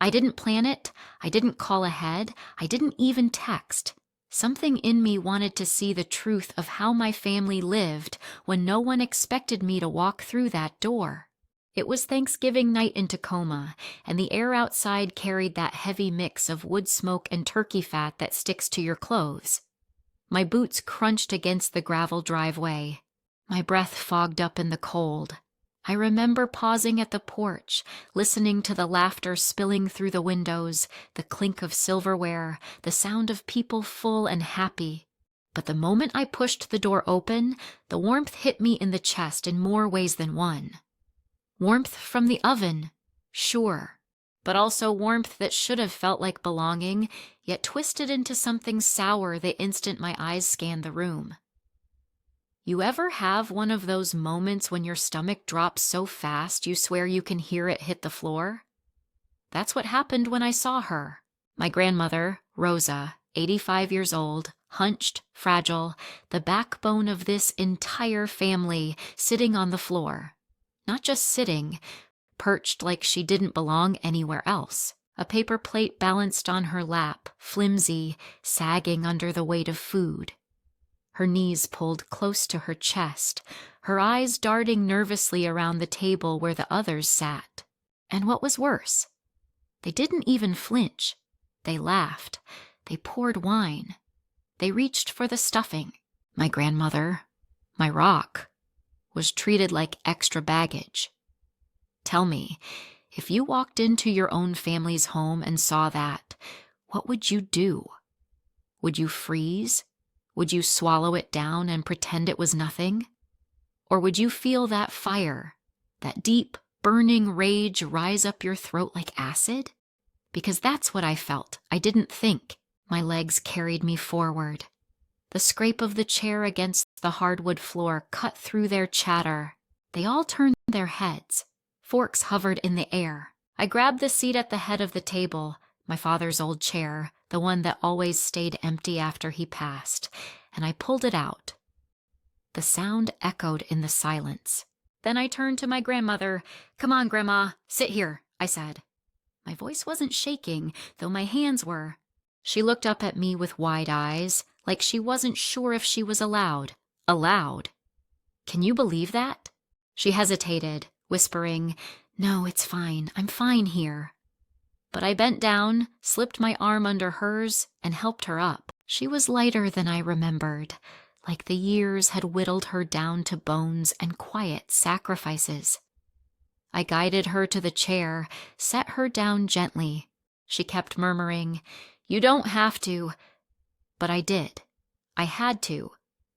I didn't plan it, I didn't call ahead, I didn't even text. Something in me wanted to see the truth of how my family lived when no one expected me to walk through that door. It was Thanksgiving night in Tacoma, and the air outside carried that heavy mix of wood smoke and turkey fat that sticks to your clothes. My boots crunched against the gravel driveway. My breath fogged up in the cold. I remember pausing at the porch, listening to the laughter spilling through the windows, the clink of silverware, the sound of people full and happy. But the moment I pushed the door open, the warmth hit me in the chest in more ways than one. Warmth from the oven, sure, but also warmth that should have felt like belonging, yet twisted into something sour the instant my eyes scanned the room. You ever have one of those moments when your stomach drops so fast you swear you can hear it hit the floor? That's what happened when I saw her. My grandmother, Rosa, 85 years old, hunched, fragile, the backbone of this entire family, sitting on the floor. Not just sitting, perched like she didn't belong anywhere else. A paper plate balanced on her lap, flimsy, sagging under the weight of food. Her knees pulled close to her chest, her eyes darting nervously around the table where the others sat. And what was worse, they didn't even flinch. They laughed. They poured wine. They reached for the stuffing. My grandmother, my rock, was treated like extra baggage. Tell me, if you walked into your own family's home and saw that, what would you do? Would you freeze? Would you swallow it down and pretend it was nothing? Or would you feel that fire, that deep, burning rage rise up your throat like acid? Because that's what I felt. I didn't think. My legs carried me forward. The scrape of the chair against the hardwood floor cut through their chatter. They all turned their heads. Forks hovered in the air. I grabbed the seat at the head of the table, my father's old chair, the one that always stayed empty after he passed, and I pulled it out. The sound echoed in the silence. Then I turned to my grandmother. "Come on, Grandma, sit here," I said. My voice wasn't shaking, though my hands were. She looked up at me with wide eyes, like she wasn't sure if she was allowed. Allowed. Can you believe that? She hesitated, whispering, "No, it's fine. I'm fine here." But I bent down, slipped my arm under hers, and helped her up. She was lighter than I remembered, like the years had whittled her down to bones and quiet sacrifices. I guided her to the chair, set her down gently. She kept murmuring, "You don't have to." But I did. I had to.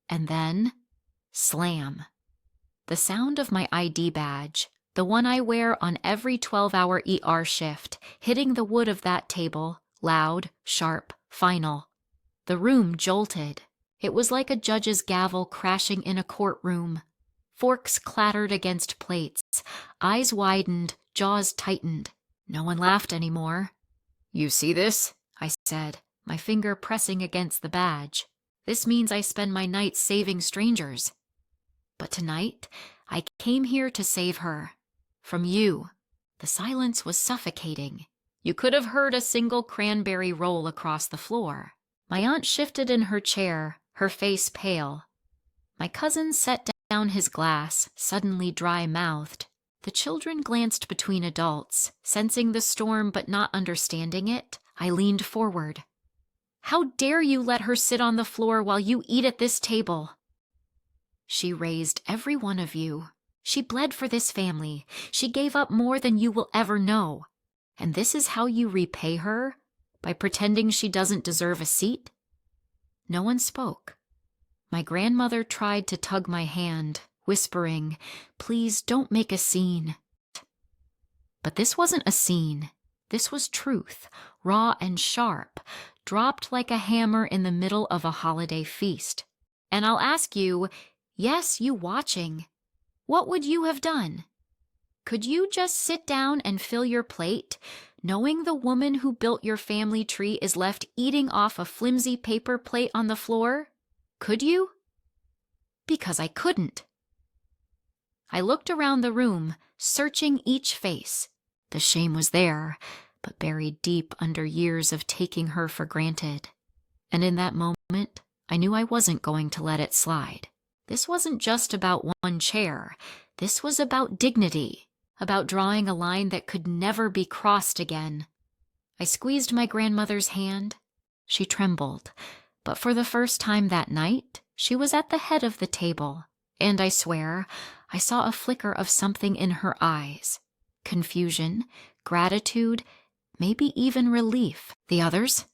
And then, slam. The sound of my ID badge, the one I wear on every 12-hour ER shift, hitting the wood of that table, loud, sharp, final. The room jolted. It was like a judge's gavel crashing in a courtroom. Forks clattered against plates. Eyes widened, jaws tightened. No one laughed anymore. "You see this?" I said, my finger pressing against the badge. "This means I spend my nights saving strangers. But tonight, I came here to save her. From you." The silence was suffocating. You could have heard a single cranberry roll across the floor. My aunt shifted in her chair, her face pale. My cousin set down his glass, suddenly dry-mouthed. The children glanced between adults. Sensing the storm but not understanding it, I leaned forward. "How dare you let her sit on the floor while you eat at this table?" "She raised every one of you. She bled for this family. She gave up more than you will ever know. And this is how you repay her? By pretending she doesn't deserve a seat?" No one spoke. My grandmother tried to tug my hand, whispering, "Please don't make a scene." But this wasn't a scene. This was truth, raw and sharp, dropped like a hammer in the middle of a holiday feast. And I'll ask you, yes, you watching, what would you have done? Could you just sit down and fill your plate, knowing the woman who built your family tree is left eating off a flimsy paper plate on the floor? Could you? Because I couldn't. I looked around the room, searching each face. The shame was there, but buried deep under years of taking her for granted. And in that moment, I knew I wasn't going to let it slide. This wasn't just about one chair. This was about dignity, about drawing a line that could never be crossed again. I squeezed my grandmother's hand. She trembled, but for the first time that night, she was at the head of the table, and I swear, I saw a flicker of something in her eyes. Confusion, gratitude, maybe even relief. The others?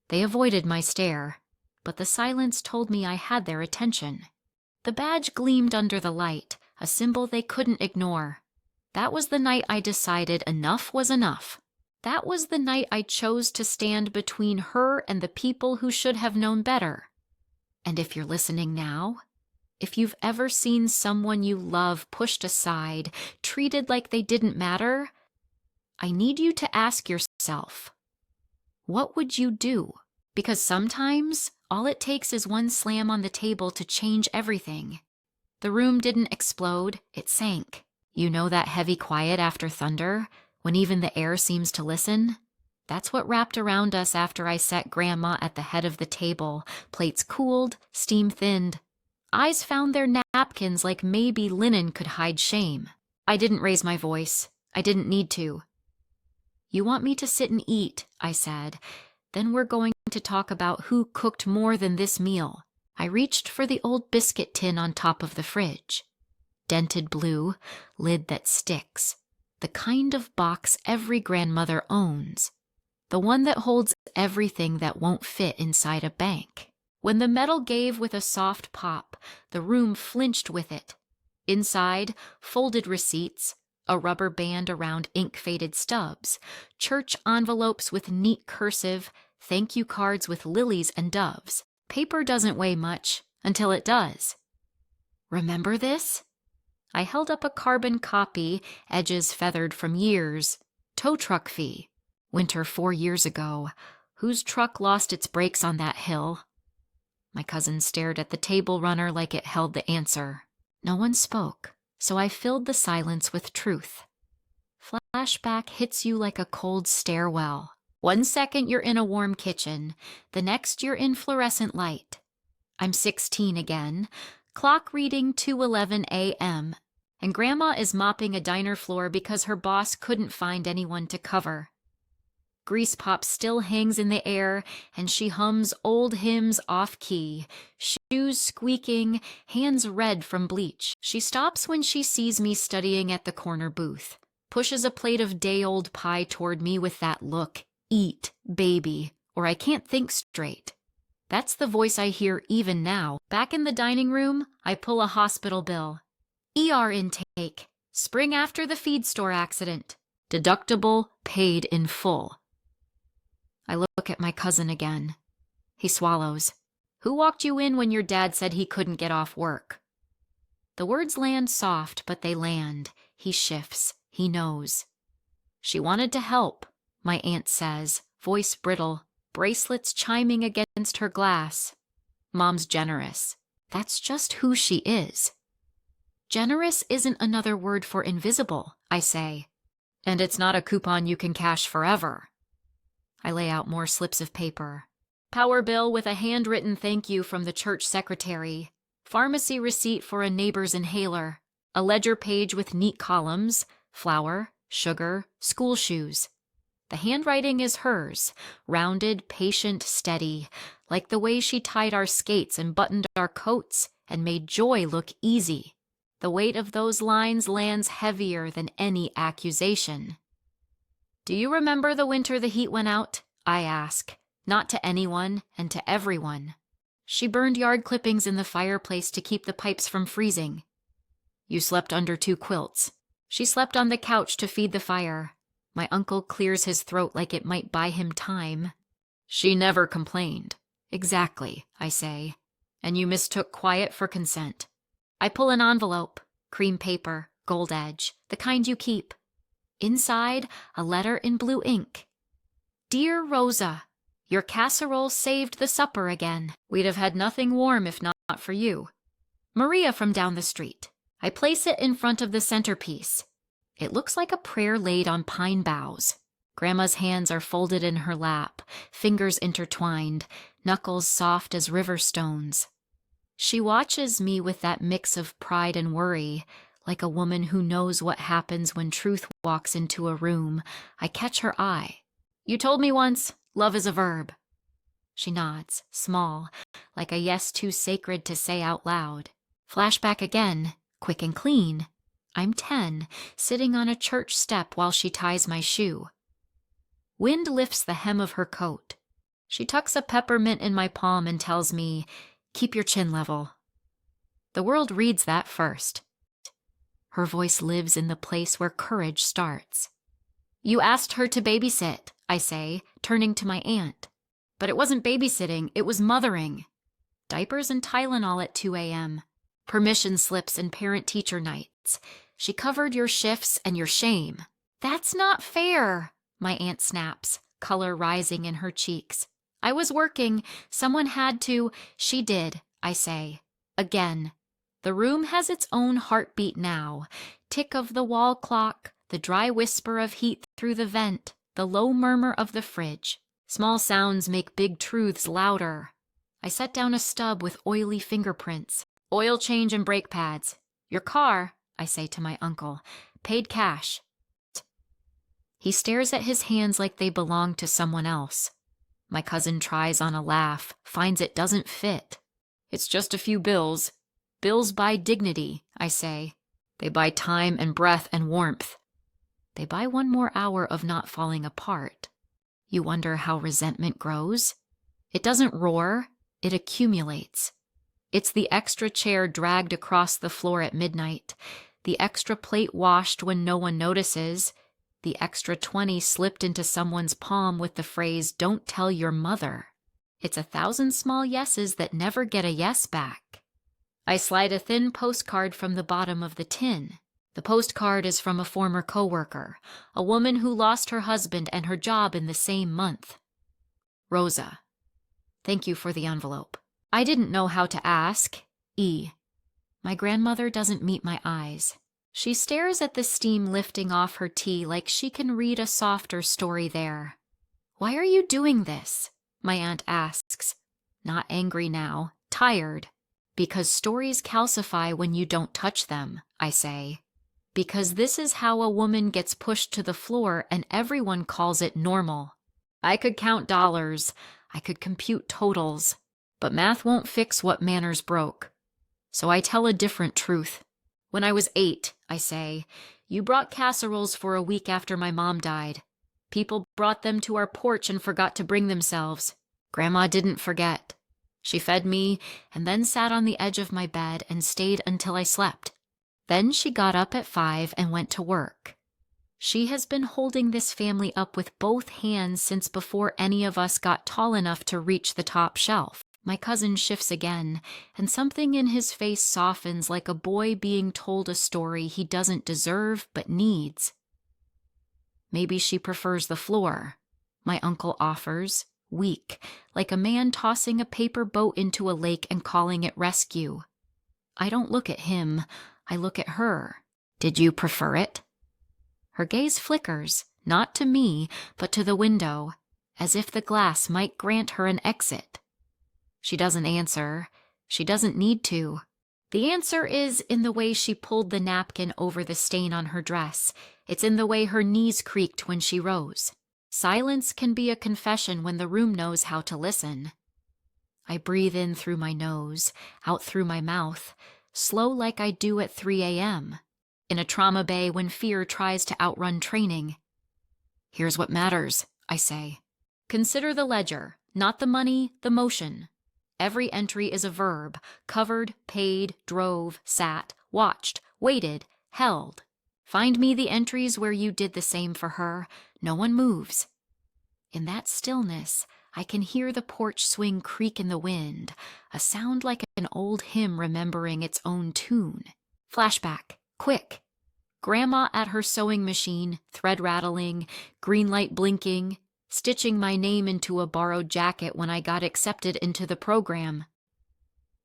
They avoided my stare, but the silence told me I had their attention. The badge gleamed under the light, a symbol they couldn't ignore. That was the night I decided enough was enough. That was the night I chose to stand between her and the people who should have known better. And if you're listening now, if you've ever seen someone you love pushed aside, treated like they didn't matter, I need you to ask yourself, what would you do? Because sometimes all it takes is one slam on the table to change everything. The room didn't explode, it sank. You know that heavy quiet after thunder, when even the air seems to listen? That's what wrapped around us after I set Grandma at the head of the table, plates cooled, steam thinned. Eyes found their napkins like maybe linen could hide shame. I didn't raise my voice. I didn't need to. You want me to sit and eat, I said. Then we're going to talk about who cooked more than this meal. I reached for the old biscuit tin on top of the fridge. Dented blue, lid that sticks. The kind of box every grandmother owns. The one that holds everything that won't fit inside a bank. When the metal gave with a soft pop, the room flinched with it. Inside, folded receipts, a rubber band around ink-faded stubs, church envelopes with neat cursive, thank you cards with lilies and doves. Paper doesn't weigh much until it does. Remember this? I held up a carbon copy, edges feathered from years. Tow truck fee. Winter 4 years ago. Whose truck lost its brakes on that hill? My cousin stared at the table runner like it held the answer. No one spoke, so I filled the silence with truth. Flashback hits you like a cold stairwell. 1 second you're in a warm kitchen, the next you're in fluorescent light. I'm 16 again, clock reading 2:11 a.m., and Grandma is mopping a diner floor because her boss couldn't find anyone to cover. Grease Pop still hangs in the air, and she hums old hymns off-key, shoes squeaking, hands red from bleach. She stops when she sees me studying at the corner booth, pushes a plate of day-old pie toward me with that look, eat, baby, or I can't think straight. That's the voice I hear even now. Back in the dining room, I pull a hospital bill. ER intake, spring after the feed store accident. Deductible, paid in full. I look at my cousin again. He swallows. Who walked you in when your dad said he couldn't get off work? The words land soft, but they land. He shifts. He knows. She wanted to help, my aunt says, voice brittle, bracelets chiming against her glass. Mom's generous. That's just who she is. Generous isn't another word for invisible, I say. And it's not a coupon you can cash forever. I lay out more slips of paper. Power bill with a handwritten thank you from the church secretary. Pharmacy receipt for a neighbor's inhaler. A ledger page with neat columns. Flour, sugar, school shoes. The handwriting is hers, rounded, patient, steady, like the way she tied our skates and buttoned our coats and made joy look easy. The weight of those lines lands heavier than any accusation. Do you remember the winter the heat went out? I ask, not to anyone and to everyone. She burned yard clippings in the fireplace to keep the pipes from freezing. You slept under 2 quilts. She slept on the couch to feed the fire. My uncle clears his throat like it might buy him time. She never complained. Exactly, I say. And you mistook quiet for consent. I pull an envelope, cream paper, gold edge, the kind you keep. Inside, a letter in blue ink. Dear Rosa, your casserole saved the supper again. We'd have had nothing warm if not for you. Maria from down the street. I place it in front of the centerpiece. It looks like a prayer laid on pine boughs. Grandma's hands are folded in her lap, fingers intertwined, knuckles soft as river stones. She watches me with that mix of pride and worry, like a woman who knows what happens when truth walks into a room. I catch her eye. "You told me once, love is a verb." She nods, small, like a yes too sacred to say out loud. Flashback again, quick and clean. I'm 10, sitting on a church step while she ties my shoe. Wind lifts the hem of her coat. She tucks a peppermint in my palm and tells me, "Keep your chin level." The world reads that first. Her voice lives in the place where courage starts. "You asked her to babysit," I say, turning to my aunt. "But it wasn't babysitting, it was mothering." Diapers and Tylenol at 2 a.m. Permission slips and parent-teacher nights. "She covered your shifts and your shame." "That's not fair," my aunt snaps, color rising in her cheeks. "I was working. Someone had to." "She did," I say. Again. The room has its own heartbeat now. Tick of the wall clock, the dry whisper of heat through the vent, the low murmur of the fridge. Small sounds make big truths louder. I set down a stub with oily fingerprints. "Oil change and brake pads." "Your car," I say to my uncle. "Paid cash." He stares at his hands like they belong to someone else. My cousin tries on a laugh, finds it doesn't fit. "It's just a few bills." "Bills buy dignity," I say. "They buy time and breath and warmth." They buy one more hour of not falling apart. You wonder how resentment grows. It doesn't roar, it accumulates. It's the extra chair dragged across the floor at midnight, the extra plate washed when no one notices, the extra 20 slipped into someone's palm with the phrase, "Don't tell your mother." It's 1,000 small yeses that never get a yes back. I slide a thin postcard from the bottom of the tin. The postcard is from a former coworker, a woman who lost her husband and her job in the same month. "Rosa, thank you for the envelope. I didn't know how to ask. E." My grandmother doesn't meet my eyes. She stares at the steam lifting off her tea like she can read a softer story there. "Why are you doing this?" my aunt asks. Not angry now, tired. "Because stories calcify when you don't touch them," I say. "Because this is how a woman gets pushed to the floor and everyone calls it normal. I could count dollars, I could compute totals, but math won't fix what manners broke. So I tell a different truth. When I was 8, I say, you brought casseroles for a week after my mom died. People brought them to our porch and forgot to bring themselves. Grandma didn't forget. She fed me and then sat on the edge of my bed and stayed until I slept. Then she got up at 5 and went to work. She has been holding this family up with both hands since before any of us got tall enough to reach the top shelf." My cousin shifts again, and something in his face softens like a boy being told a story he doesn't deserve but needs. "Maybe she prefers the floor," my uncle offers, weak, like a man tossing a paper boat into a lake and calling it rescue. I don't look at him, I look at her. "Did you prefer it?" Her gaze flickers, not to me, but to the window, as if the glass might grant her an exit. She doesn't answer. She doesn't need to. The answer is in the way she pulled the napkin over the stain on her dress. It's in the way her knees creaked when she rose. Silence can be a confession when the room knows how to listen. I breathe in through my nose, out through my mouth, slow like I do at 3 a.m., in a trauma bay when fear tries to outrun training. "Here's what matters," I say. "Consider the ledger, not the money, the motion. Every entry is a verb: covered, paid, drove, sat, watched, waited, held. Find me the entries where you did the same for her. No one moves." In that stillness, I can hear the porch swing creak in the wind, a sound like an old hymn remembering its own tune. Flashback, quick. Grandma at her sewing machine, thread rattling, green light blinking, stitching my name into a borrowed jacket when I got accepted into the program.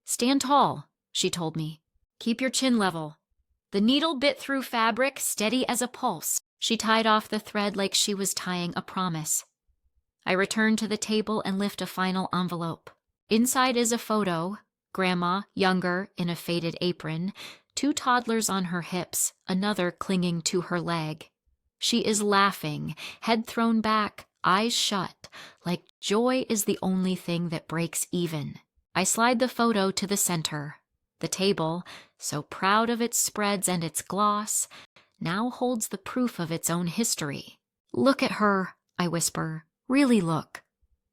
"Stand tall," she told me. "Keep your chin level. The needle bit through fabric, steady as a pulse. She tied off the thread like she was tying a promise. I return to the table and lift a final envelope. Inside is a photo, Grandma, younger, in a faded apron, 2 toddlers on her hips, another clinging to her leg. She is laughing, head thrown back, eyes shut, like joy is the only thing that breaks even. I slide the photo to the center. The table, so proud of its spreads and its gloss, now holds the proof of its own history. "Look at her," I whisper. "Really look."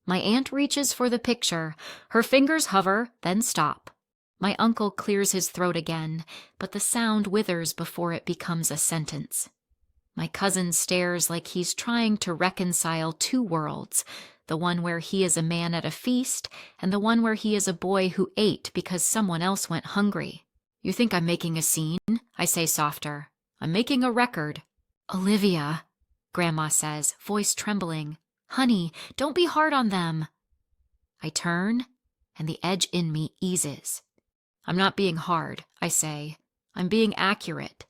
My aunt reaches for the picture. Her fingers hover, then stop. My uncle clears his throat again, but the sound withers before it becomes a sentence. My cousin stares like he's trying to reconcile 2 worlds, the one where he is a man at a feast, and the one where he is a boy who ate because someone else went hungry. "You think I'm making a scene?" I say softer. "I'm making a record." "Olivia," Grandma says, voice trembling. "Honey, don't be hard on them." I turn, and the edge in me eases. "I'm not being hard," I say. "I'm being accurate."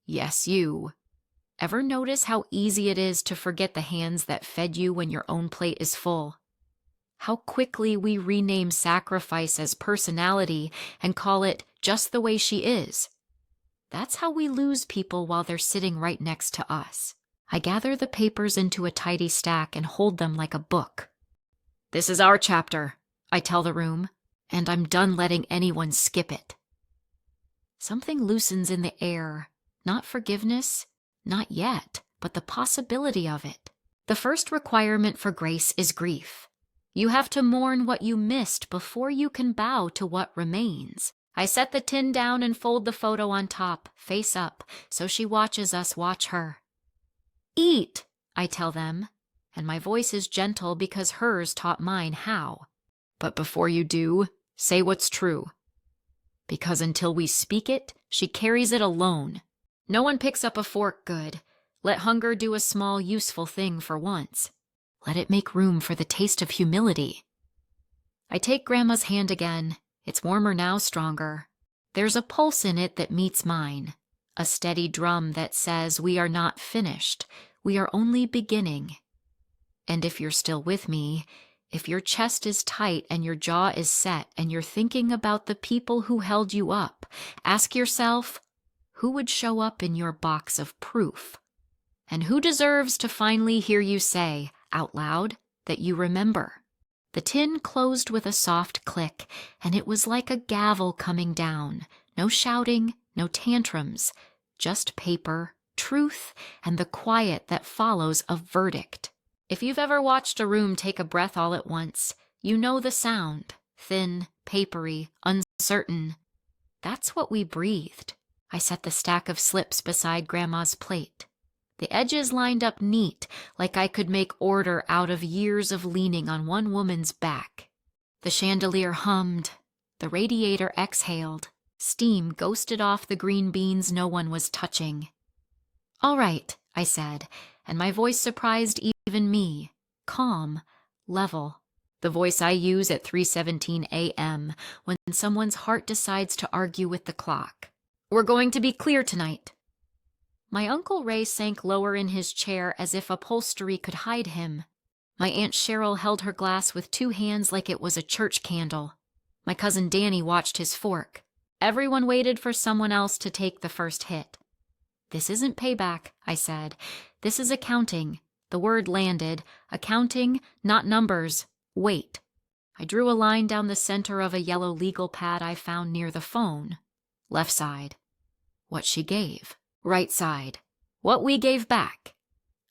Yes, you. Ever notice how easy it is to forget the hands that fed you when your own plate is full? How quickly we rename sacrifice as personality and call it just the way she is. That's how we lose people while they're sitting right next to us. I gather the papers into a tidy stack and hold them like a book. "This is our chapter," I tell the room, and I'm done letting anyone skip it. Something loosens in the air. Not forgiveness, not yet, but the possibility of it. The first requirement for grace is grief. You have to mourn what you missed before you can bow to what remains. I set the tin down and fold the photo on top, face up, so she watches us watch her. "Eat," I tell them, and my voice is gentle because hers taught mine how. "But before you do, say what's true." Because until we speak it, she carries it alone. No one picks up a fork good. Let hunger do a small, useful thing for once. Let it make room for the taste of humility. I take Grandma's hand again. It's warmer now, stronger. There's a pulse in it that meets mine. A steady drum that says we are not finished. We are only beginning. And if you're still with me, if your chest is tight and your jaw is set and you're thinking about the people who held you up, ask yourself, who would show up in your box of proof? And who deserves to finally hear you say, out loud, that you remember? The tin closed with a soft click, and it was like a gavel coming down. No shouting, no tantrums, just paper, truth, and the quiet that follows a verdict. If you've ever watched a room take a breath all at once, you know the sound, thin, papery, uncertain. That's what we breathed. I set the stack of slips beside Grandma's plate. The edges lined up neat, like I could make order out of years of leaning on one woman's back. The chandelier hummed. The radiator exhaled. Steam ghosted off the green beans no one was touching. "All right," I said, and my voice surprised even me. Calm, level. The voice I use at 3:17 a.m. when someone's heart decides to argue with the clock. "We're going to be clear tonight." My Uncle Ray sank lower in his chair as if upholstery could hide him. My Aunt Cheryl held her glass with 2 hands like it was a church candle. My cousin Danny watched his fork. Everyone waited for someone else to take the first hit. "This isn't payback," I said. "This is accounting." The word landed. Accounting, not numbers. Wait. I drew a line down the center of a yellow legal pad I found near the phone. Left side. What she gave. Right side. What we gave back.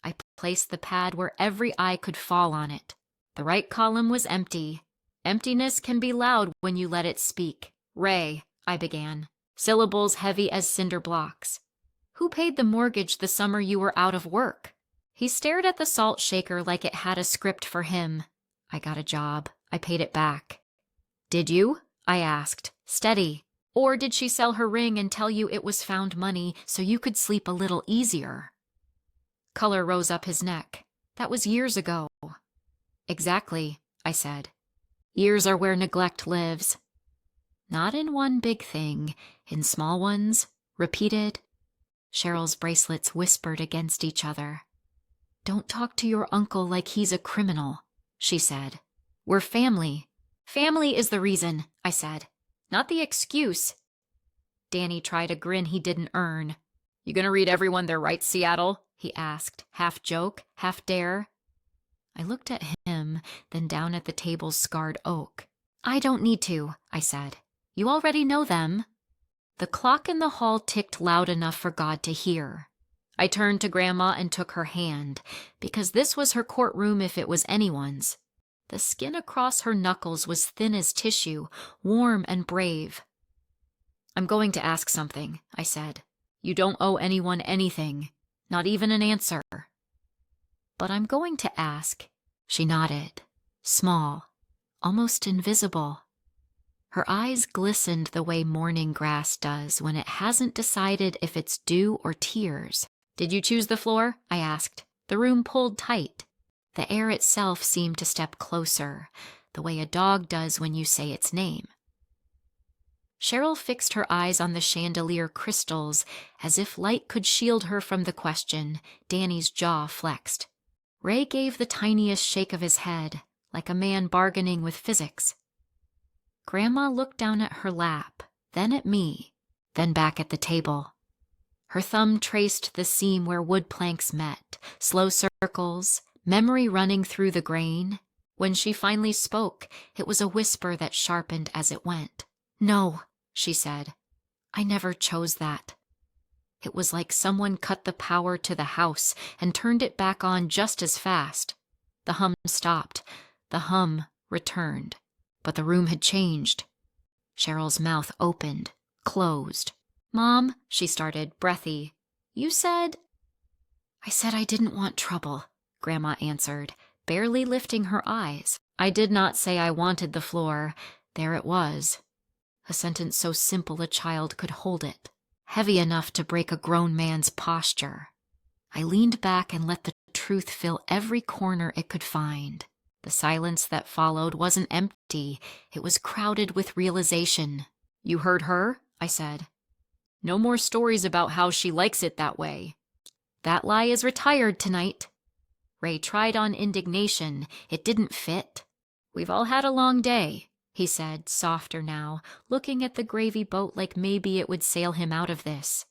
I placed the pad where every eye could fall on it. The right column was empty. Emptiness can be loud when you let it speak. "Ray," I began, syllables heavy as cinder blocks. "Who paid the mortgage the summer you were out of work?" He stared at the salt shaker like it had a script for him. "I got a job. I paid it back." "Did you?" I asked, steady. "Or did she sell her ring and tell you it was found money so you could sleep a little easier?" Color rose up his neck. "That was years ago." "Exactly," I said. "Years are where neglect lives. Not in one big thing, in small ones, repeated, Cheryl's bracelets whispered against each other. "Don't talk to your uncle like he's a criminal," she said. "We're family." "Family is the reason," I said, "not the excuse." Danny tried a grin he didn't earn. "You gonna read everyone their rights, Seattle?" he asked, half joke, half dare. I looked at him, then down at the table's scarred oak. "I don't need to," I said. "You already know them." The clock in the hall ticked loud enough for God to hear. I turned to Grandma and took her hand, because this was her courtroom if it was anyone's. The skin across her knuckles was thin as tissue, warm and brave. "I'm going to ask something," I said. "You don't owe anyone anything, not even an answer." "But I'm going to ask." She nodded, small, almost invisible. Her eyes glistened the way morning grass does when it hasn't decided if it's dew or tears. "Did you choose the floor?" I asked. The room pulled tight. The air itself seemed to step closer, the way a dog does when you say its name. Cheryl fixed her eyes on the chandelier crystals as if light could shield her from the question. Danny's jaw flexed. Ray gave the tiniest shake of his head, like a man bargaining with physics. Grandma looked down at her lap, then at me, then back at the table. Her thumb traced the seam where wood planks met, slow circles, memory running through the grain. When she finally spoke, it was a whisper that sharpened as it went. "No," she said. "I never chose that." It was like someone cut the power to the house and turned it back on just as fast. The hum stopped. The hum returned. But the room had changed. Cheryl's mouth opened, closed. "Mom," she started, breathy, "you said—" "I said I didn't want trouble," Grandma answered, barely lifting her eyes. "I did not say I wanted the floor. There it was." A sentence so simple a child could hold it, heavy enough to break a grown man's posture. I leaned back and let the truth fill every corner it could find. The silence that followed wasn't empty. It was crowded with realization. "You heard her?" I said. "No more stories about how she likes it that way." "That lie is retired tonight." Ray tried on indignation. It didn't fit. "We've all had a long day," he said, softer now, looking at the gravy boat like maybe it would sail him out of this.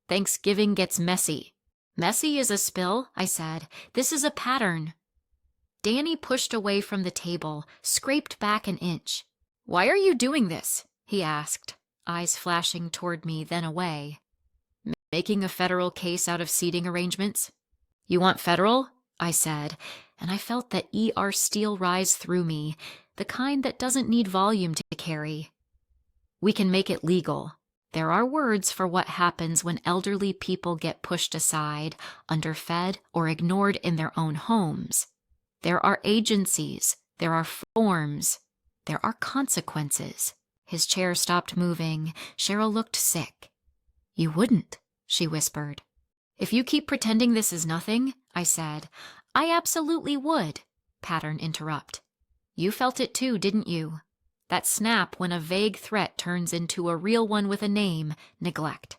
"Thanksgiving gets messy." "Messy is a spill," I said. "This is a pattern." Danny pushed away from the table, scraped back an inch. "Why are you doing this?" he asked, eyes flashing toward me, then away. "Making a federal case out of seating arrangements?" "You want federal?" I said, and I felt that ER steel rise through me, the kind that doesn't need volume to carry. "We can make it legal. There are words for what happens when elderly people get pushed aside, underfed, or ignored in their own homes. There are agencies, there are forms, there are consequences." His chair stopped moving. Cheryl looked sick. "You wouldn't," she whispered. "If you keep pretending this is nothing," I said. "I absolutely would," Pattern interrupt. "You felt it too, didn't you? That snap when a vague threat turns into a real one with a name, neglect.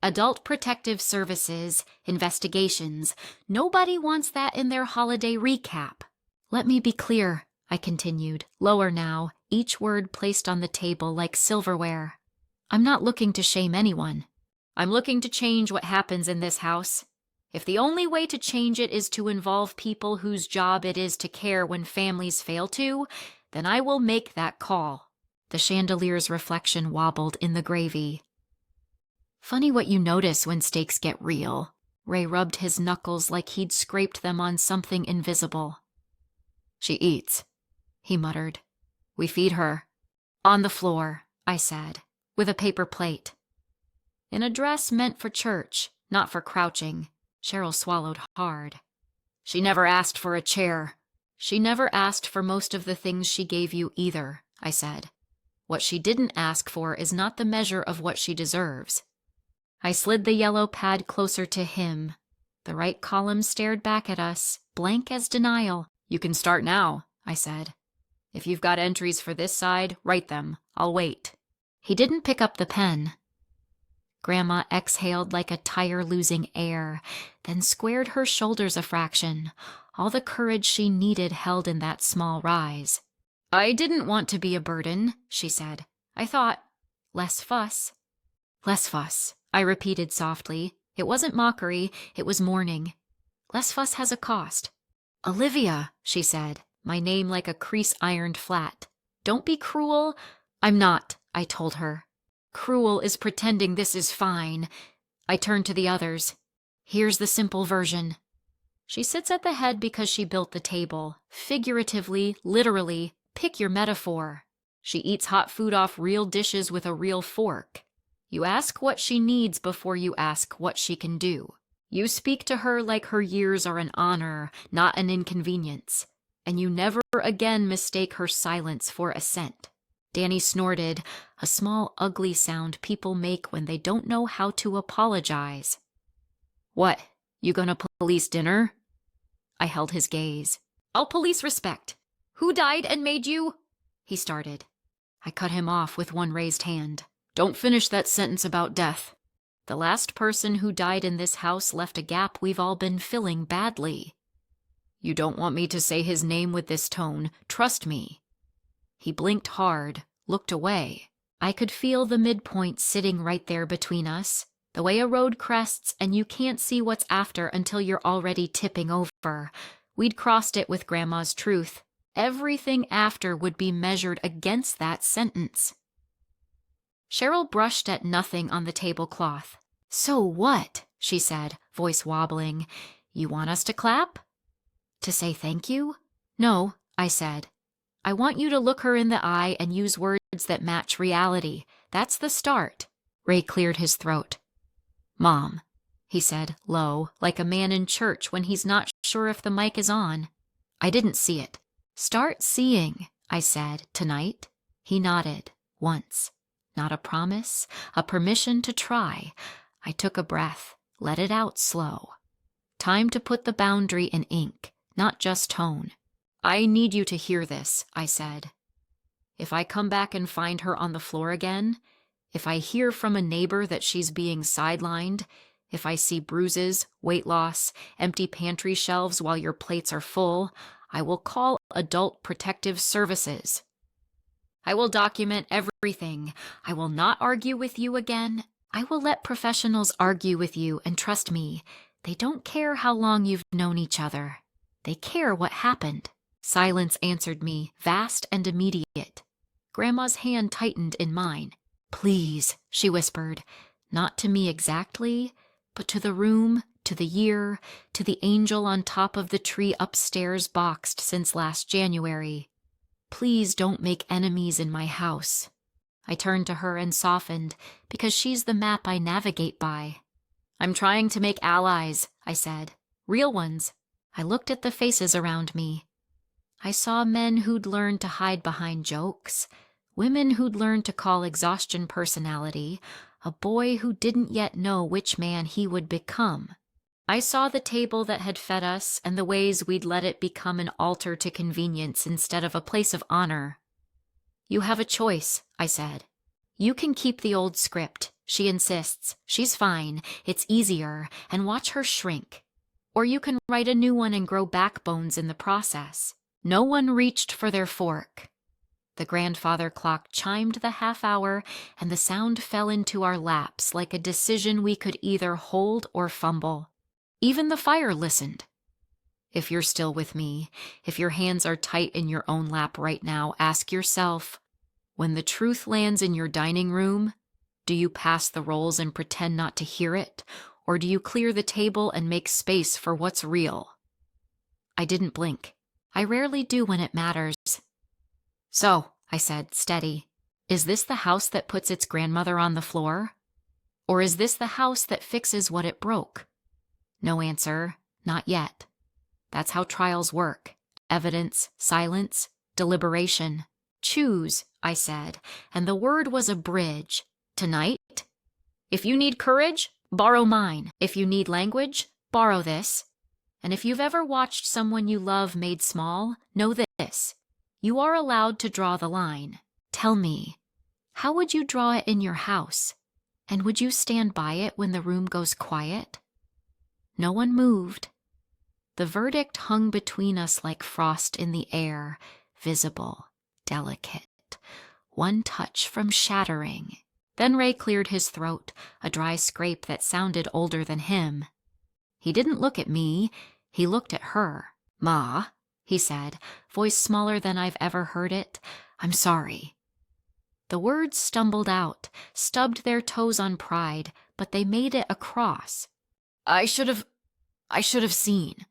Adult Protective Services, investigations. Nobody wants that in their holiday recap." "Let me be clear," I continued, lower now, each word placed on the table like silverware. "I'm not looking to shame anyone. I'm looking to change what happens in this house. If the only way to change it is to involve people whose job it is to care when families fail to, then I will make that call." The chandelier's reflection wobbled in the gravy. "Funny what you notice when stakes get real." Ray rubbed his knuckles like he'd scraped them on something invisible. "She eats," he muttered. "We feed her." "On the floor," I said, with a paper plate. "In a dress meant for church, not for crouching." Cheryl swallowed hard. "She never asked for a chair." "She never asked for most of the things she gave you either," I said. "What she didn't ask for is not the measure of what she deserves." I slid the yellow pad closer to him. The right column stared back at us, blank as denial. "You can start now," I said. "If you've got entries for this side, write them. I'll wait." He didn't pick up the pen. Grandma exhaled like a tire losing air, then squared her shoulders a fraction, all the courage she needed held in that small rise. I didn't want to be a burden, she said. I thought, less fuss. Less fuss, I repeated softly. It wasn't mockery, it was mourning. Less fuss has a cost. Olivia, she said, my name like a crease ironed flat. Don't be cruel. I'm not, I told her. Cruel is pretending this is fine. I turned to the others. Here's the simple version. She sits at the head because she built the table. Figuratively, literally, pick your metaphor. She eats hot food off real dishes with a real fork. You ask what she needs before you ask what she can do. You speak to her like her years are an honor, not an inconvenience. And you never again mistake her silence for assent. Danny snorted, a small ugly sound people make when they don't know how to apologize. What, you gonna police dinner? I held his gaze. I'll police respect. Who died and made you? He started. I cut him off with one raised hand. Don't finish that sentence about death. The last person who died in this house left a gap we've all been filling badly. You don't want me to say his name with this tone. Trust me. He blinked hard, looked away. I could feel the midpoint sitting right there between us, the way a road crests and you can't see what's after until you're already tipping over. We'd crossed it with Grandma's truth. Everything after would be measured against that sentence. Cheryl brushed at nothing on the tablecloth. So what? She said, voice wobbling. You want us to clap? To say thank you? No, I said. I want you to look her in the eye and use words that match reality. That's the start. Ray cleared his throat. Mom, he said, low, like a man in church when he's not sure if the mic is on. I didn't see it. Start seeing, I said, tonight. He nodded, once. Not a promise, a permission to try. I took a breath, let it out slow. Time to put the boundary in ink, not just tone. I need you to hear this, I said. If I come back and find her on the floor again, if I hear from a neighbor that she's being sidelined, if I see bruises, weight loss, empty pantry shelves while your plates are full, I will call Adult Protective Services. I will document everything. I will not argue with you again. I will let professionals argue with you, and trust me, they don't care how long you've known each other. They care what happened. Silence answered me, vast and immediate. Grandma's hand tightened in mine. Please, she whispered, not to me exactly, but to the room, to the year, to the angel on top of the tree upstairs boxed since last January. Please don't make enemies in my house. I turned to her and softened, because she's the map I navigate by. I'm trying to make allies, I said. Real ones. I looked at the faces around me. I saw men who'd learned to hide behind jokes, women who'd learned to call exhaustion personality, a boy who didn't yet know which man he would become. I saw the table that had fed us and the ways we'd let it become an altar to convenience instead of a place of honor. You have a choice, I said. You can keep the old script. She insists. She's fine. It's easier. And watch her shrink. Or you can write a new one and grow backbones in the process. No one reached for their fork. The grandfather clock chimed the half hour, and the sound fell into our laps like a decision we could either hold or fumble. Even the fire listened. If you're still with me, if your hands are tight in your own lap right now, ask yourself, when the truth lands in your dining room, do you pass the rolls and pretend not to hear it, or do you clear the table and make space for what's real? I didn't blink. I rarely do when it matters. So, I said, steady, is this the house that puts its grandmother on the floor? Or is this the house that fixes what it broke? No answer, not yet. That's how trials work. Evidence, silence, deliberation. Choose, I said, and the word was a bridge. Tonight? If you need courage, borrow mine. If you need language, borrow this. And if you've ever watched someone you love made small, know this. You are allowed to draw the line. Tell me, how would you draw it in your house? And would you stand by it when the room goes quiet? No one moved. The verdict hung between us like frost in the air, visible, delicate, one touch from shattering. Then Ray cleared his throat, a dry scrape that sounded older than him. He didn't look at me, he looked at her. "Ma," he said, voice smaller than I've ever heard it, "I'm sorry." The words stumbled out, stubbed their toes on pride, but they made it across. I should have seen."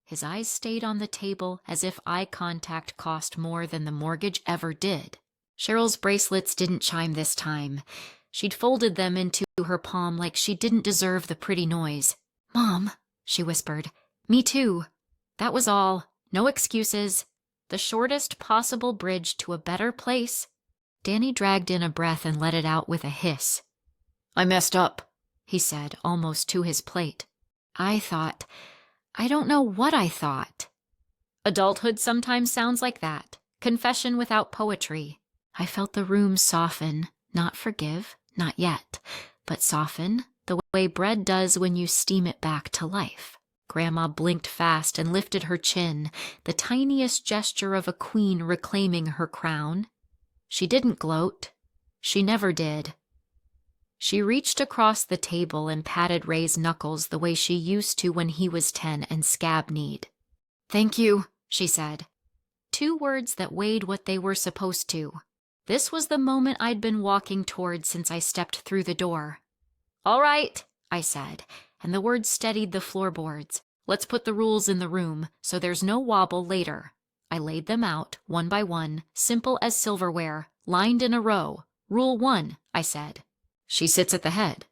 His eyes stayed on the table as if eye contact cost more than the mortgage ever did. Cheryl's bracelets didn't chime this time. She'd folded them into her palm like she didn't deserve the pretty noise. "Mom," she whispered. "Me too." That was all. No excuses. The shortest possible bridge to a better place. Danny dragged in a breath and let it out with a hiss. "I messed up," he said, almost to his plate. I don't know what I thought. Adulthood sometimes sounds like that. Confession without poetry. I felt the room soften, not forgive, not yet, but soften the way bread does when you steam it back to life. Grandma blinked fast and lifted her chin, the tiniest gesture of a queen reclaiming her crown. She didn't gloat. She never did. She reached across the table and patted Ray's knuckles the way she used to when he was 10 and scab-kneed. "Thank you," she said. 2 words that weighed what they were supposed to. This was the moment I'd been walking toward since I stepped through the door. "All right," I said, and the words steadied the floorboards. "Let's put the rules in the room, so there's no wobble later." I laid them out, one by one, simple as silverware, lined in a row. "Rule 1, I said. She sits at the head."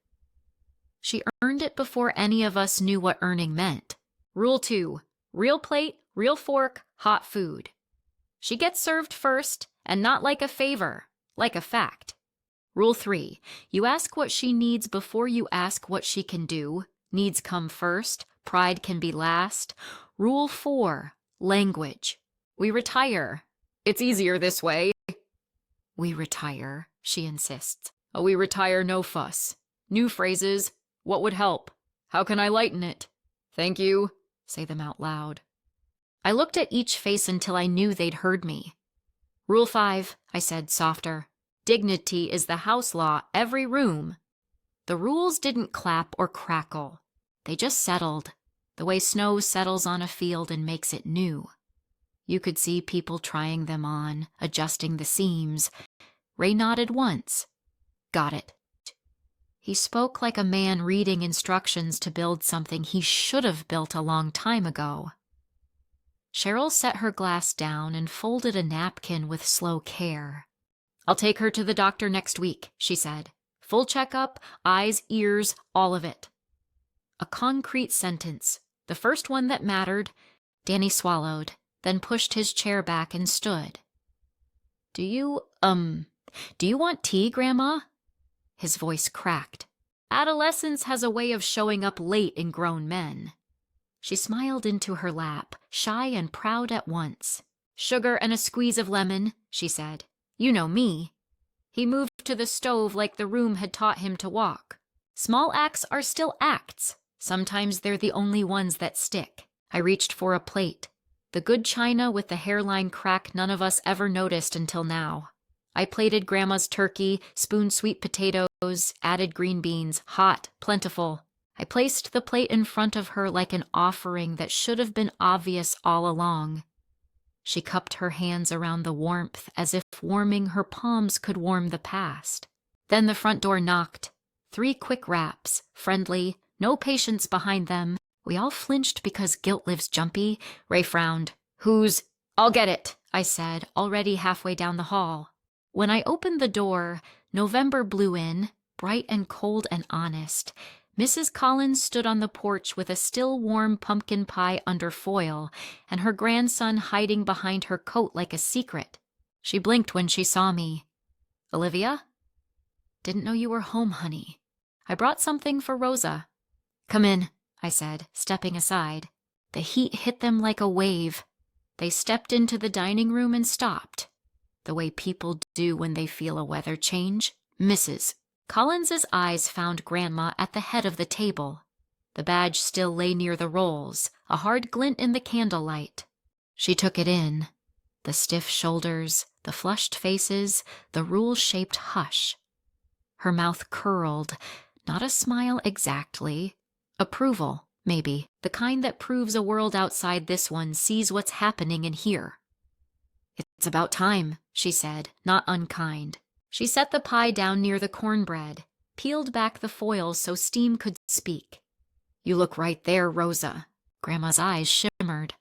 She earned it before any of us knew what earning meant. "Rule 2, real plate, real fork, hot food. She gets served first, and not like a favor, like a fact. Rule 3, you ask what she needs before you ask what she can do. Needs come first, pride can be last. Rule 4, language. We retire. It's easier this way." "We retire," she insists. "Oh, we retire no fuss. New phrases. What would help? How can I lighten it? Thank you." Say them out loud. I looked at each face until I knew they'd heard me. "Rule 5, I said, softer. Dignity is the house law, every room." The rules didn't clap or crackle. They just settled, the way snow settles on a field and makes it new. You could see people trying them on, adjusting the seams. Ray nodded once. "Got it." He spoke like a man reading instructions to build something he should have built a long time ago. Cheryl set her glass down and folded a napkin with slow care. "I'll take her to the doctor next week," she said. "Full checkup, eyes, ears, all of it." A concrete sentence, the first one that mattered. Danny swallowed, then pushed his chair back and stood. Do you want tea, Grandma?" His voice cracked. Adolescence has a way of showing up late in grown men. She smiled into her lap, shy and proud at once. "Sugar and a squeeze of lemon," she said. "You know me." He moved to the stove like the room had taught him to walk. Small acts are still acts. Sometimes they're the only ones that stick. I reached for a plate. The good china with the hairline crack none of us ever noticed until now. I plated Grandma's turkey, spooned sweet potatoes, added green beans, hot, plentiful. I placed the plate in front of her like an offering that should have been obvious all along. She cupped her hands around the warmth as if warming her palms could warm the past. Then the front door knocked. 3 quick raps, friendly, no patience behind them. We all flinched because guilt lives jumpy. Ray frowned. "Who's—" "I'll get it," I said, already halfway down the hall. When I opened the door, November blew in, bright and cold and honest. Mrs. Collins stood on the porch with a still warm pumpkin pie under foil, and her grandson hiding behind her coat like a secret. She blinked when she saw me. "Olivia?" "Didn't know you were home, honey. I brought something for Rosa." "Come in," I said, stepping aside. The heat hit them like a wave. They stepped into the dining room and stopped, the way people do when they feel a weather change. "Mrs. Collins's eyes found Grandma at the head of the table. The badge still lay near the rolls, a hard glint in the candlelight. She took it in. The stiff shoulders, the flushed faces, the rule-shaped hush. Her mouth curled, not a smile exactly. Approval, maybe, the kind that proves a world outside this one sees what's happening in here. "It's about time," she said, not unkind. She set the pie down near the cornbread, peeled back the foil so steam could speak. "You look right there, Rosa." Grandma's eyes shimmered.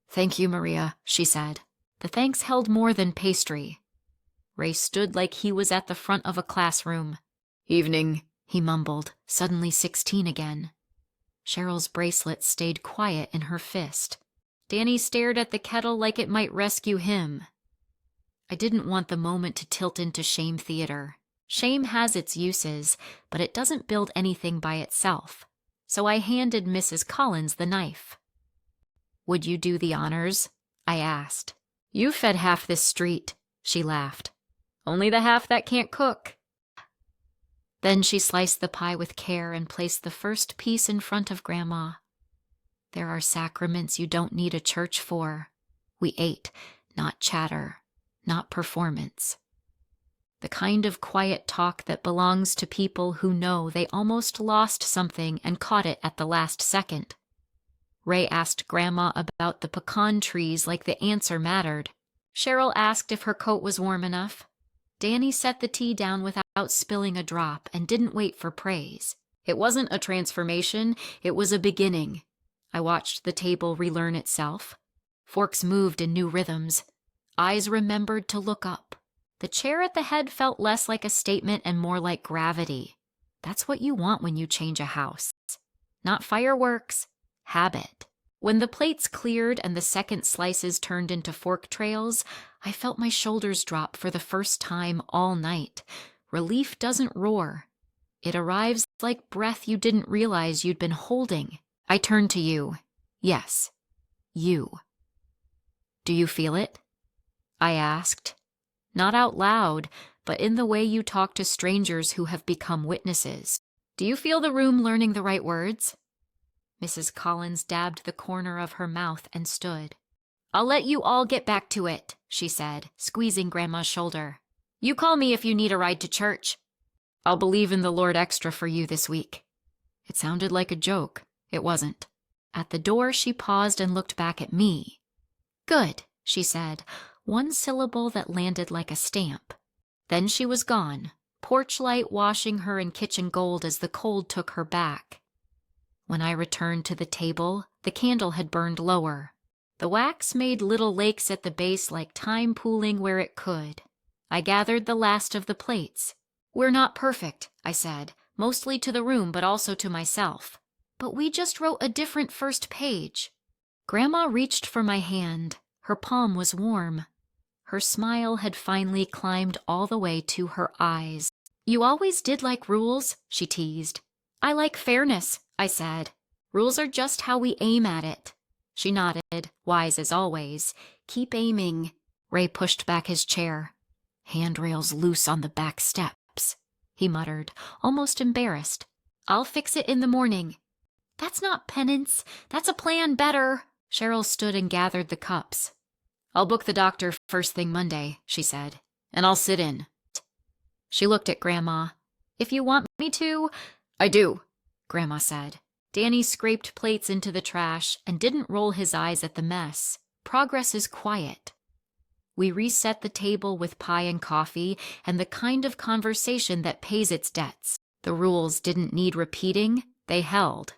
"Thank you, Maria," she said. The thanks held more than pastry. Ray stood like he was at the front of a classroom. "Evening," he mumbled, suddenly 16 again. Cheryl's bracelet stayed quiet in her fist. Danny stared at the kettle like it might rescue him. I didn't want the moment to tilt into shame theater. Shame has its uses, but it doesn't build anything by itself. So I handed Mrs. Collins the knife. "Would you do the honors?" I asked. "You fed half this street," she laughed. "Only the half that can't cook." Then she sliced the pie with care and placed the first piece in front of Grandma. There are sacraments you don't need a church for. We ate, not chatter, not performance. The kind of quiet talk that belongs to people who know they almost lost something and caught it at the last second. Ray asked Grandma about the pecan trees like the answer mattered. Cheryl asked if her coat was warm enough. Danny set the tea down without spilling a drop and didn't wait for praise. It wasn't a transformation, it was a beginning. I watched the table relearn itself. Forks moved in new rhythms. Eyes remembered to look up. The chair at the head felt less like a statement and more like gravity. That's what you want when you change a house. Not fireworks, habit. When the plates cleared and the second slices turned into fork trails, I felt my shoulders drop for the first time all night. Relief doesn't roar. It arrives like breath you didn't realize you'd been holding. I turned to you. Yes, you. "Do you feel it?" I asked. Not out loud, but in the way you talk to strangers who have become witnesses. "Do you feel the room learning the right words?" Mrs. Collins dabbed the corner of her mouth and stood. "I'll let you all get back to it," she said, squeezing Grandma's shoulder. "You call me if you need a ride to church. I'll believe in the Lord extra for you this week." It sounded like a joke. It wasn't. At the door, she paused and looked back at me. "Good," she said, one syllable that landed like a stamp. Then she was gone, porch light washing her in kitchen gold as the cold took her back. When I returned to the table, the candle had burned lower. The wax made little lakes at the base like time pooling where it could. I gathered the last of the plates. "We're not perfect," I said, mostly to the room but also to myself. "But we just wrote a different first page." Grandma reached for my hand. Her palm was warm. Her smile had finally climbed all the way to her eyes. "You always did like rules," she teased. "I like fairness," I said. "Rules are just how we aim at it." She nodded, wise as always. "Keep aiming." Ray pushed back his chair. "Handrails loose on the back steps," he muttered, almost embarrassed. "I'll fix it in the morning." "That's not penance. That's a plan better." Cheryl stood and gathered the cups. "I'll book the doctor first thing Monday," she said, "and I'll sit in." She looked at Grandma. "If you want me to—" "I do," Grandma said. Danny scraped plates into the trash and didn't roll his eyes at the mess. Progress is quiet. We reset the table with pie and coffee and the kind of conversation that pays its debts. The rules didn't need repeating, they held.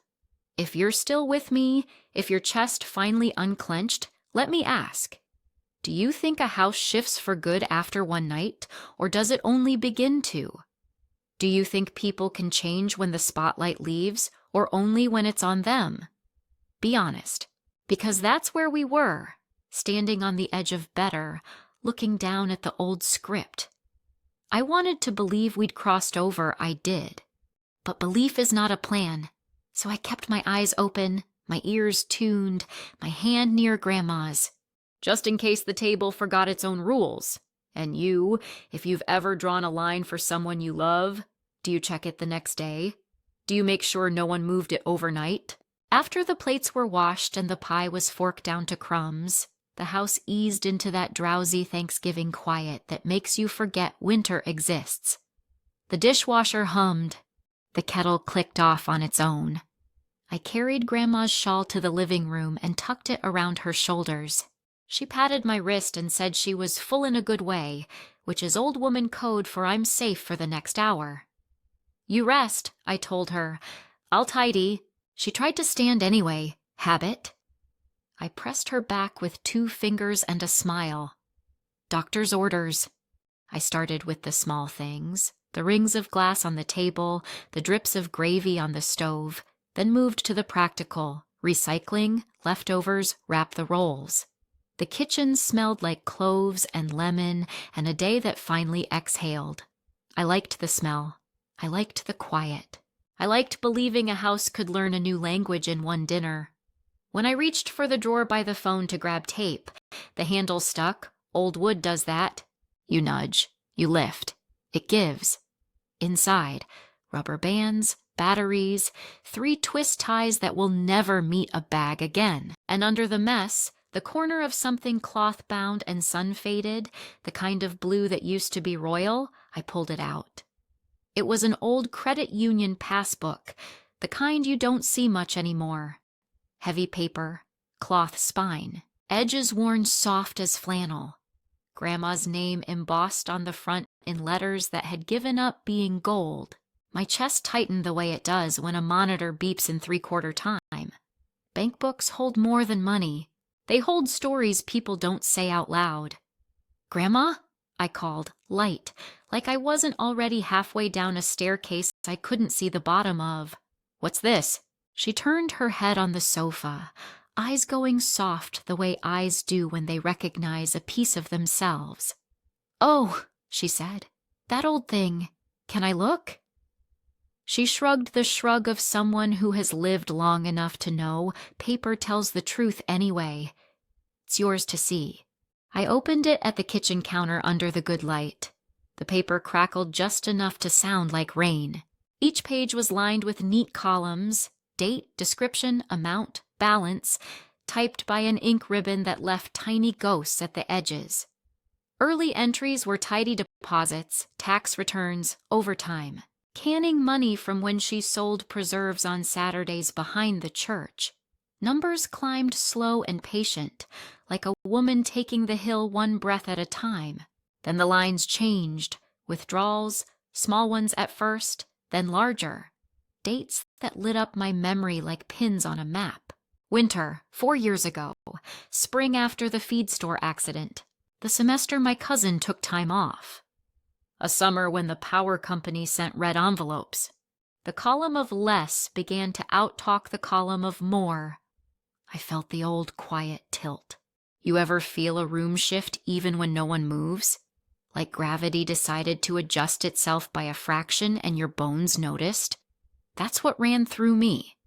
If you're still with me, if your chest finally unclenched, let me ask. Do you think a house shifts for good after one night, or does it only begin to? Do you think people can change when the spotlight leaves, or only when it's on them? Be honest, because that's where we were, standing on the edge of better, looking down at the old script. I wanted to believe we'd crossed over, I did. But belief is not a plan, so I kept my eyes open, my ears tuned, my hand near Grandma's, just in case the table forgot its own rules. And you, if you've ever drawn a line for someone you love, do Do you check it the next day? Do you make sure no one moved it overnight? After the plates were washed and the pie was forked down to crumbs, the house eased into that drowsy Thanksgiving quiet that makes you forget winter exists. The dishwasher hummed. The kettle clicked off on its own. I carried Grandma's shawl to the living room and tucked it around her shoulders. She patted my wrist and said she was full in a good way, which is old woman code for I'm safe for the next hour. You rest, I told her. I'll tidy. She tried to stand anyway. Habit. I pressed her back with 2 fingers and a smile. Doctor's orders. I started with the small things, the rings of glass on the table, the drips of gravy on the stove, then moved to the practical, recycling, leftovers, wrap the rolls. The kitchen smelled like cloves and lemon and a day that finally exhaled. I liked the smell. I liked the quiet. I liked believing a house could learn a new language in one dinner. When I reached for the drawer by the phone to grab tape, the handle stuck. Old wood does that. You nudge. You lift. It gives. Inside, rubber bands, batteries, 3 twist ties that will never meet a bag again. And under the mess, the corner of something cloth-bound and sun-faded, the kind of blue that used to be royal, I pulled it out. It was an old credit union passbook, the kind you don't see much anymore. Heavy paper, cloth spine, edges worn soft as flannel. Grandma's name embossed on the front in letters that had given up being gold. My chest tightened the way it does when a monitor beeps in 3/4 time. Bank books hold more than money. They hold stories people don't say out loud. Grandma? I called, light, like I wasn't already halfway down a staircase I couldn't see the bottom of. What's this? She turned her head on the sofa, eyes going soft the way eyes do when they recognize a piece of themselves. Oh, she said, that old thing. Can I look? She shrugged the shrug of someone who has lived long enough to know paper tells the truth anyway. It's yours to see. I opened it at the kitchen counter under the good light. The paper crackled just enough to sound like rain. Each page was lined with neat columns, date, description, amount, balance, typed by an ink ribbon that left tiny ghosts at the edges. Early entries were tidy deposits, tax returns, overtime, canning money from when she sold preserves on Saturdays behind the church. Numbers climbed slow and patient, like a woman taking the hill one breath at a time. Then the lines changed, withdrawals, small ones at first, then larger. Dates that lit up my memory like pins on a map. Winter, 4 years ago. Spring after the feed store accident. The semester my cousin took time off. A summer when the power company sent red envelopes. The column of less began to out-talk the column of more. I felt the old quiet tilt. You ever feel a room shift even when no one moves? Like gravity decided to adjust itself by a fraction and your bones noticed? That's what ran through me.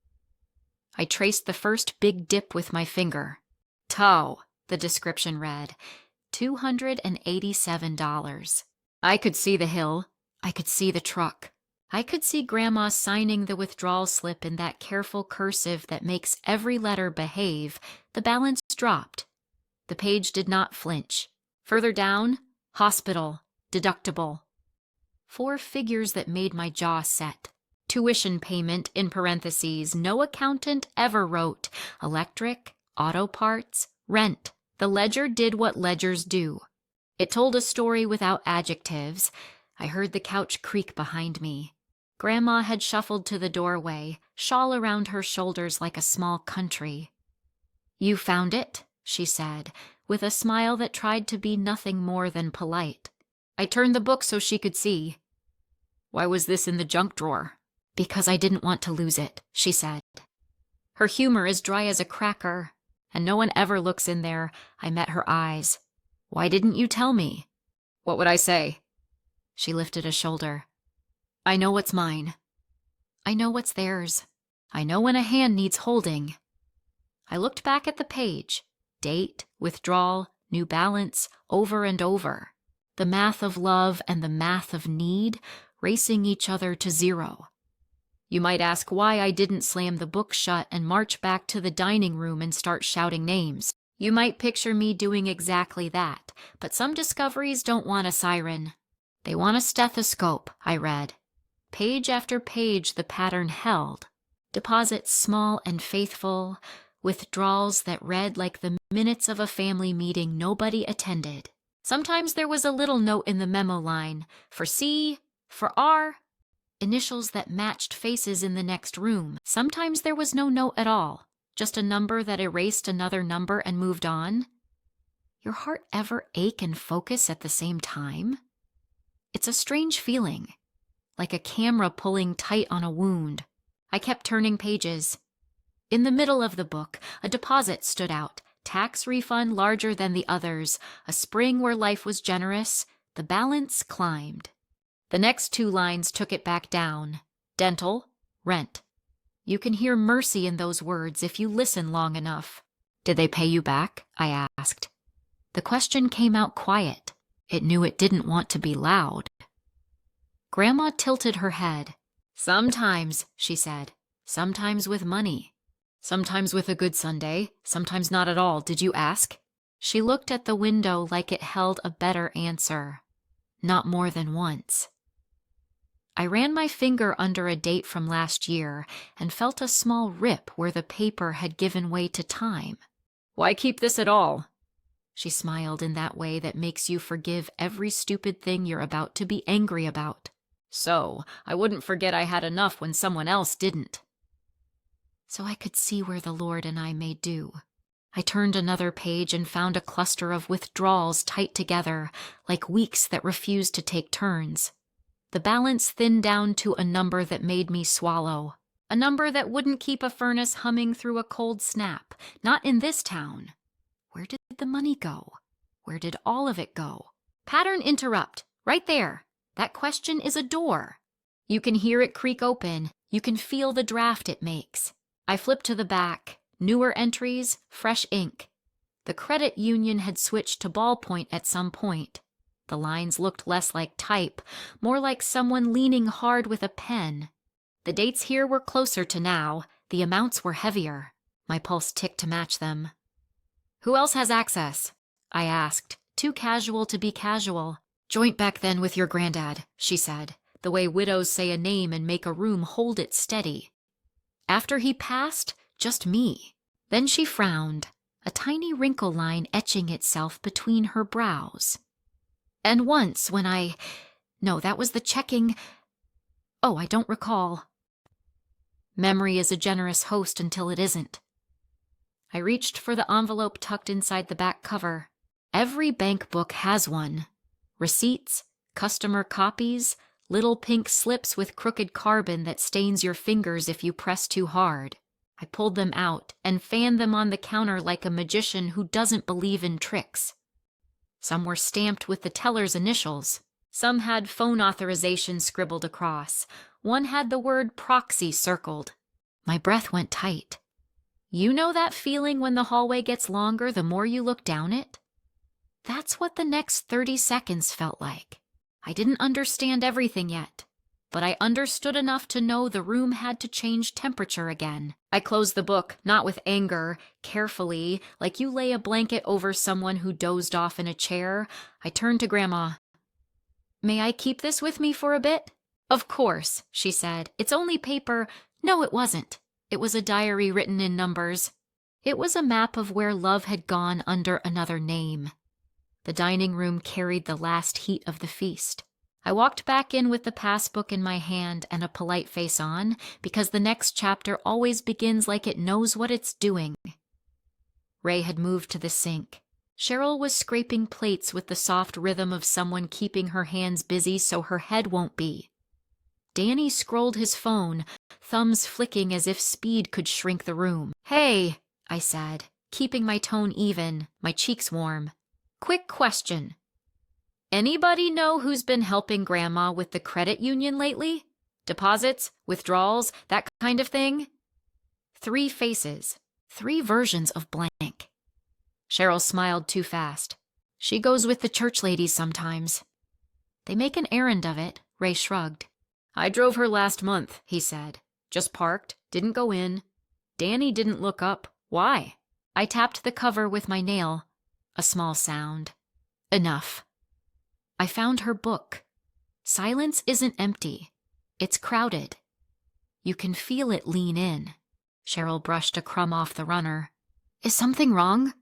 I traced the first big dip with my finger. Tow, the description read, $287. I could see the hill. I could see the truck. I could see Grandma signing the withdrawal slip in that careful cursive that makes every letter behave. The balance dropped. The page did not flinch. Further down, hospital, deductible. 4 figures that made my jaw set. Tuition payment, in parentheses, no accountant ever wrote. Electric, auto parts, rent. The ledger did what ledgers do. It told a story without adjectives. I heard the couch creak behind me. Grandma had shuffled to the doorway, shawl around her shoulders like a small country. You found it, she said, with a smile that tried to be nothing more than polite. I turned the book so she could see. Why was this in the junk drawer? Because I didn't want to lose it, she said. Her humor is dry as a cracker, and no one ever looks in there. I met her eyes. Why didn't you tell me? What would I say? She lifted a shoulder. I know what's mine. I know what's theirs. I know when a hand needs holding. I looked back at the page. Date, withdrawal, new balance, over and over. The math of love and the math of need racing each other to zero. You might ask why I didn't slam the book shut and march back to the dining room and start shouting names. You might picture me doing exactly that, but some discoveries don't want a siren. They want a stethoscope, I read. Page after page the pattern held. Deposits small and faithful, withdrawals that read like the minutes of a family meeting nobody attended. Sometimes there was a little note in the memo line, for C, for R, initials that matched faces in the next room. Sometimes there was no note at all, just a number that erased another number and moved on. Your heart ever ache and focus at the same time? It's a strange feeling, like a camera pulling tight on a wound. I kept turning pages. In the middle of the book, a deposit stood out, tax refund larger than the others, a spring where life was generous. The balance climbed. The next 2 lines took it back down. Dental, rent. You can hear mercy in those words if you listen long enough. Did they pay you back? I asked. The question came out quiet. It knew it didn't want to be loud. Grandma tilted her head. Sometimes, she said. Sometimes with money. Sometimes with a good Sunday. Sometimes not at all. Did you ask? She looked at the window like it held a better answer. Not more than once. I ran my finger under a date from last year and felt a small rip where the paper had given way to time. Why keep this at all? She smiled in that way that makes you forgive every stupid thing you're about to be angry about. So, I wouldn't forget I had enough when someone else didn't. So I could see where the Lord and I may do. I turned another page and found a cluster of withdrawals tight together, like weeks that refused to take turns. The balance thinned down to a number that made me swallow. A number that wouldn't keep a furnace humming through a cold snap. Not in this town. Where did the money go? Where did all of it go? Pattern interrupt. Right there. That question is a door. You can hear it creak open. You can feel the draft it makes. I flipped to the back. Newer entries, fresh ink. The credit union had switched to ballpoint at some point. The lines looked less like type, more like someone leaning hard with a pen. The dates here were closer to now. The amounts were heavier. My pulse ticked to match them. Who else has access? I asked, too casual to be casual. Joint back then with your granddad, she said, the way widows say a name and make a room hold it steady. After he passed, just me. Then she frowned, a tiny wrinkle line etching itself between her brows. And once when No, that was the checking. Oh, I don't recall. Memory is a generous host until it isn't. I reached for the envelope tucked inside the back cover. Every bank book has one. Receipts, customer copies, little pink slips with crooked carbon that stains your fingers if you press too hard. I pulled them out and fanned them on the counter like a magician who doesn't believe in tricks. Some were stamped with the teller's initials. Some had phone authorization scribbled across. One had the word proxy circled. My breath went tight. You know that feeling when the hallway gets longer the more you look down it? That's what the next 30 seconds felt like. I didn't understand everything yet, but I understood enough to know the room had to change temperature again. I closed the book, not with anger, carefully, like you lay a blanket over someone who dozed off in a chair. I turned to Grandma. May I keep this with me for a bit? Of course, she said. It's only paper. No, it wasn't. It was a diary written in numbers. It was a map of where love had gone under another name. The dining room carried the last heat of the feast. I walked back in with the passbook in my hand and a polite face on, because the next chapter always begins like it knows what it's doing. Ray had moved to the sink. Cheryl was scraping plates with the soft rhythm of someone keeping her hands busy so her head won't be. Danny scrolled his phone, thumbs flicking as if speed could shrink the room. Hey, I said, keeping my tone even, my cheeks warm. Quick question. Anybody know who's been helping Grandma with the credit union lately? Deposits, withdrawals, that kind of thing? 3 faces, 3 versions of blank. Cheryl smiled too fast. She goes with the church ladies sometimes. They make an errand of it, Ray shrugged. I drove her last month, he said. Just parked, didn't go in. Danny didn't look up. Why? I tapped the cover with my nail. A small sound. Enough. I found her book. Silence isn't empty. It's crowded. You can feel it lean in. Cheryl brushed a crumb off the runner. Is something wrong?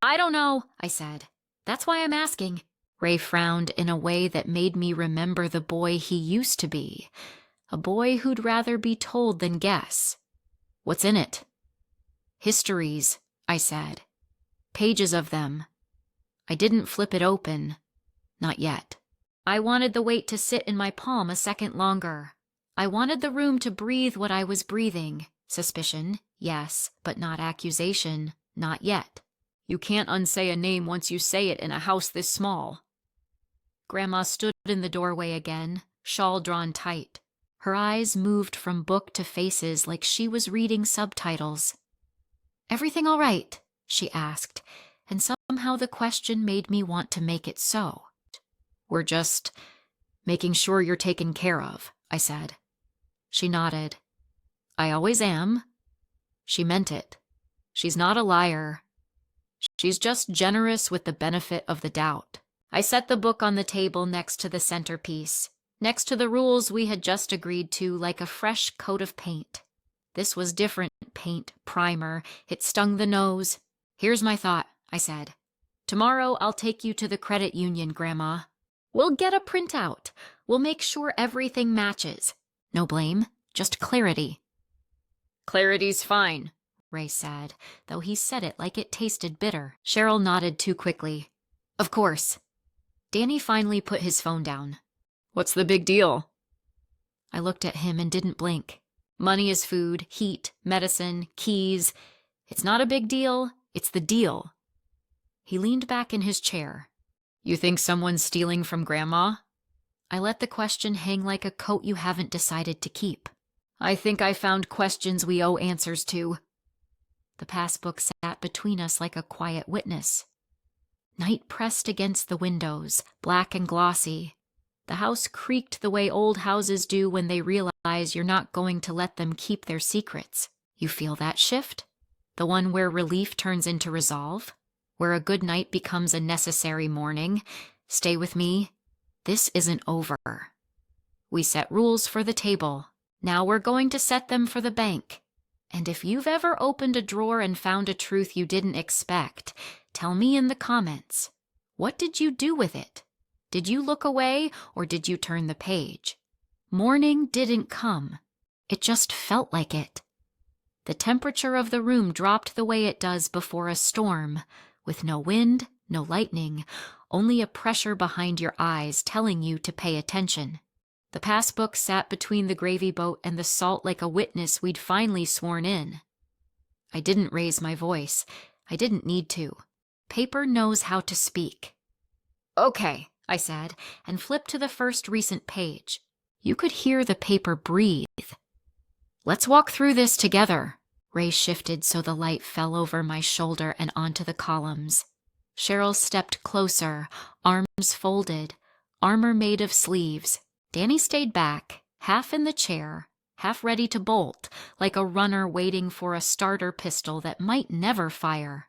I don't know, I said. That's why I'm asking. Ray frowned in a way that made me remember the boy he used to be. A boy who'd rather be told than guess. What's in it? Histories, I said. Pages of them. I didn't flip it open. Not yet. I wanted the weight to sit in my palm a second longer. I wanted the room to breathe what I was breathing. Suspicion, yes, but not accusation, not yet. You can't unsay a name once you say it in a house this small. Grandma stood in the doorway again, shawl drawn tight. Her eyes moved from book to faces like she was reading subtitles. Everything all right? She asked, and somehow the question made me want to make it so. We're just making sure you're taken care of, I said. She nodded. I always am. She meant it. She's not a liar. She's just generous with the benefit of the doubt. I set the book on the table next to the centerpiece, next to the rules we had just agreed to, like a fresh coat of paint. This was different paint, primer. It stung the nose. Here's my thought, I said. Tomorrow I'll take you to the credit union, Grandma. We'll get a printout. We'll make sure everything matches. No blame, just clarity. Clarity's fine, Ray said, though he said it like it tasted bitter. Cheryl nodded too quickly. Of course. Danny finally put his phone down. What's the big deal? I looked at him and didn't blink. Money is food, heat, medicine, keys. It's not a big deal, it's the deal. He leaned back in his chair. You think someone's stealing from Grandma? I let the question hang like a coat you haven't decided to keep. I think I found questions we owe answers to. The passbook sat between us like a quiet witness. Night pressed against the windows, black and glossy. The house creaked the way old houses do when they realize you're not going to let them keep their secrets. You feel that shift? The one where relief turns into resolve? Where a good night becomes a necessary morning? Stay with me. This isn't over. We set rules for the table. Now we're going to set them for the bank. And if you've ever opened a drawer and found a truth you didn't expect, tell me in the comments. What did you do with it? Did you look away or did you turn the page? Morning didn't come. It just felt like it. The temperature of the room dropped the way it does before a storm, with no wind, no lightning, only a pressure behind your eyes telling you to pay attention. The passbook sat between the gravy boat and the salt like a witness we'd finally sworn in. I didn't raise my voice. I didn't need to. Paper knows how to speak. Okay, I said, and flipped to the first recent page. You could hear the paper breathe. Let's walk through this together. Ray shifted so the light fell over my shoulder and onto the columns. Cheryl stepped closer, arms folded, armor made of sleeves. Danny stayed back, half in the chair, half ready to bolt, like a runner waiting for a starter pistol that might never fire.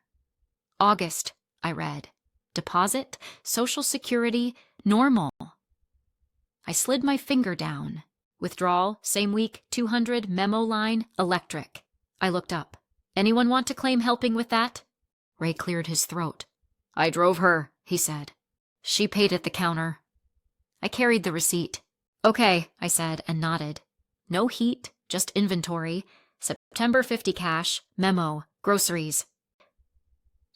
August, I read. Deposit, Social Security, normal. I slid my finger down. Withdrawal, same week, 200, memo line, electric. I looked up. Anyone want to claim helping with that? Ray cleared his throat. I drove her, he said. She paid at the counter. I carried the receipt. Okay, I said and nodded. No heat, just inventory. September 50 cash, memo, groceries.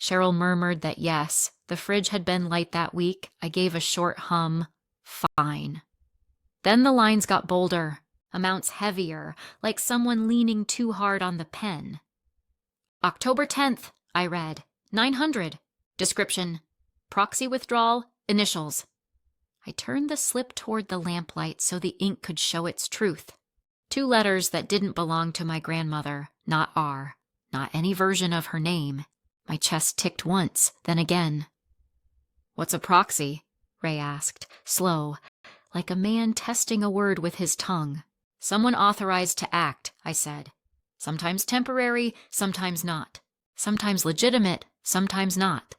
Cheryl murmured that yes, the fridge had been light that week. I gave a short hum. Fine. Then the lines got bolder, amounts heavier, like someone leaning too hard on the pen. October 10th, I read. 900. Description. Proxy withdrawal, initials. I turned the slip toward the lamplight so the ink could show its truth. 2 letters that didn't belong to my grandmother, not R, not any version of her name. My chest ticked once, then again. What's a proxy? Ray asked, slow. like a man testing a word with his tongue. "Someone authorized to act," I said. "Sometimes temporary, sometimes not. Sometimes legitimate, sometimes not."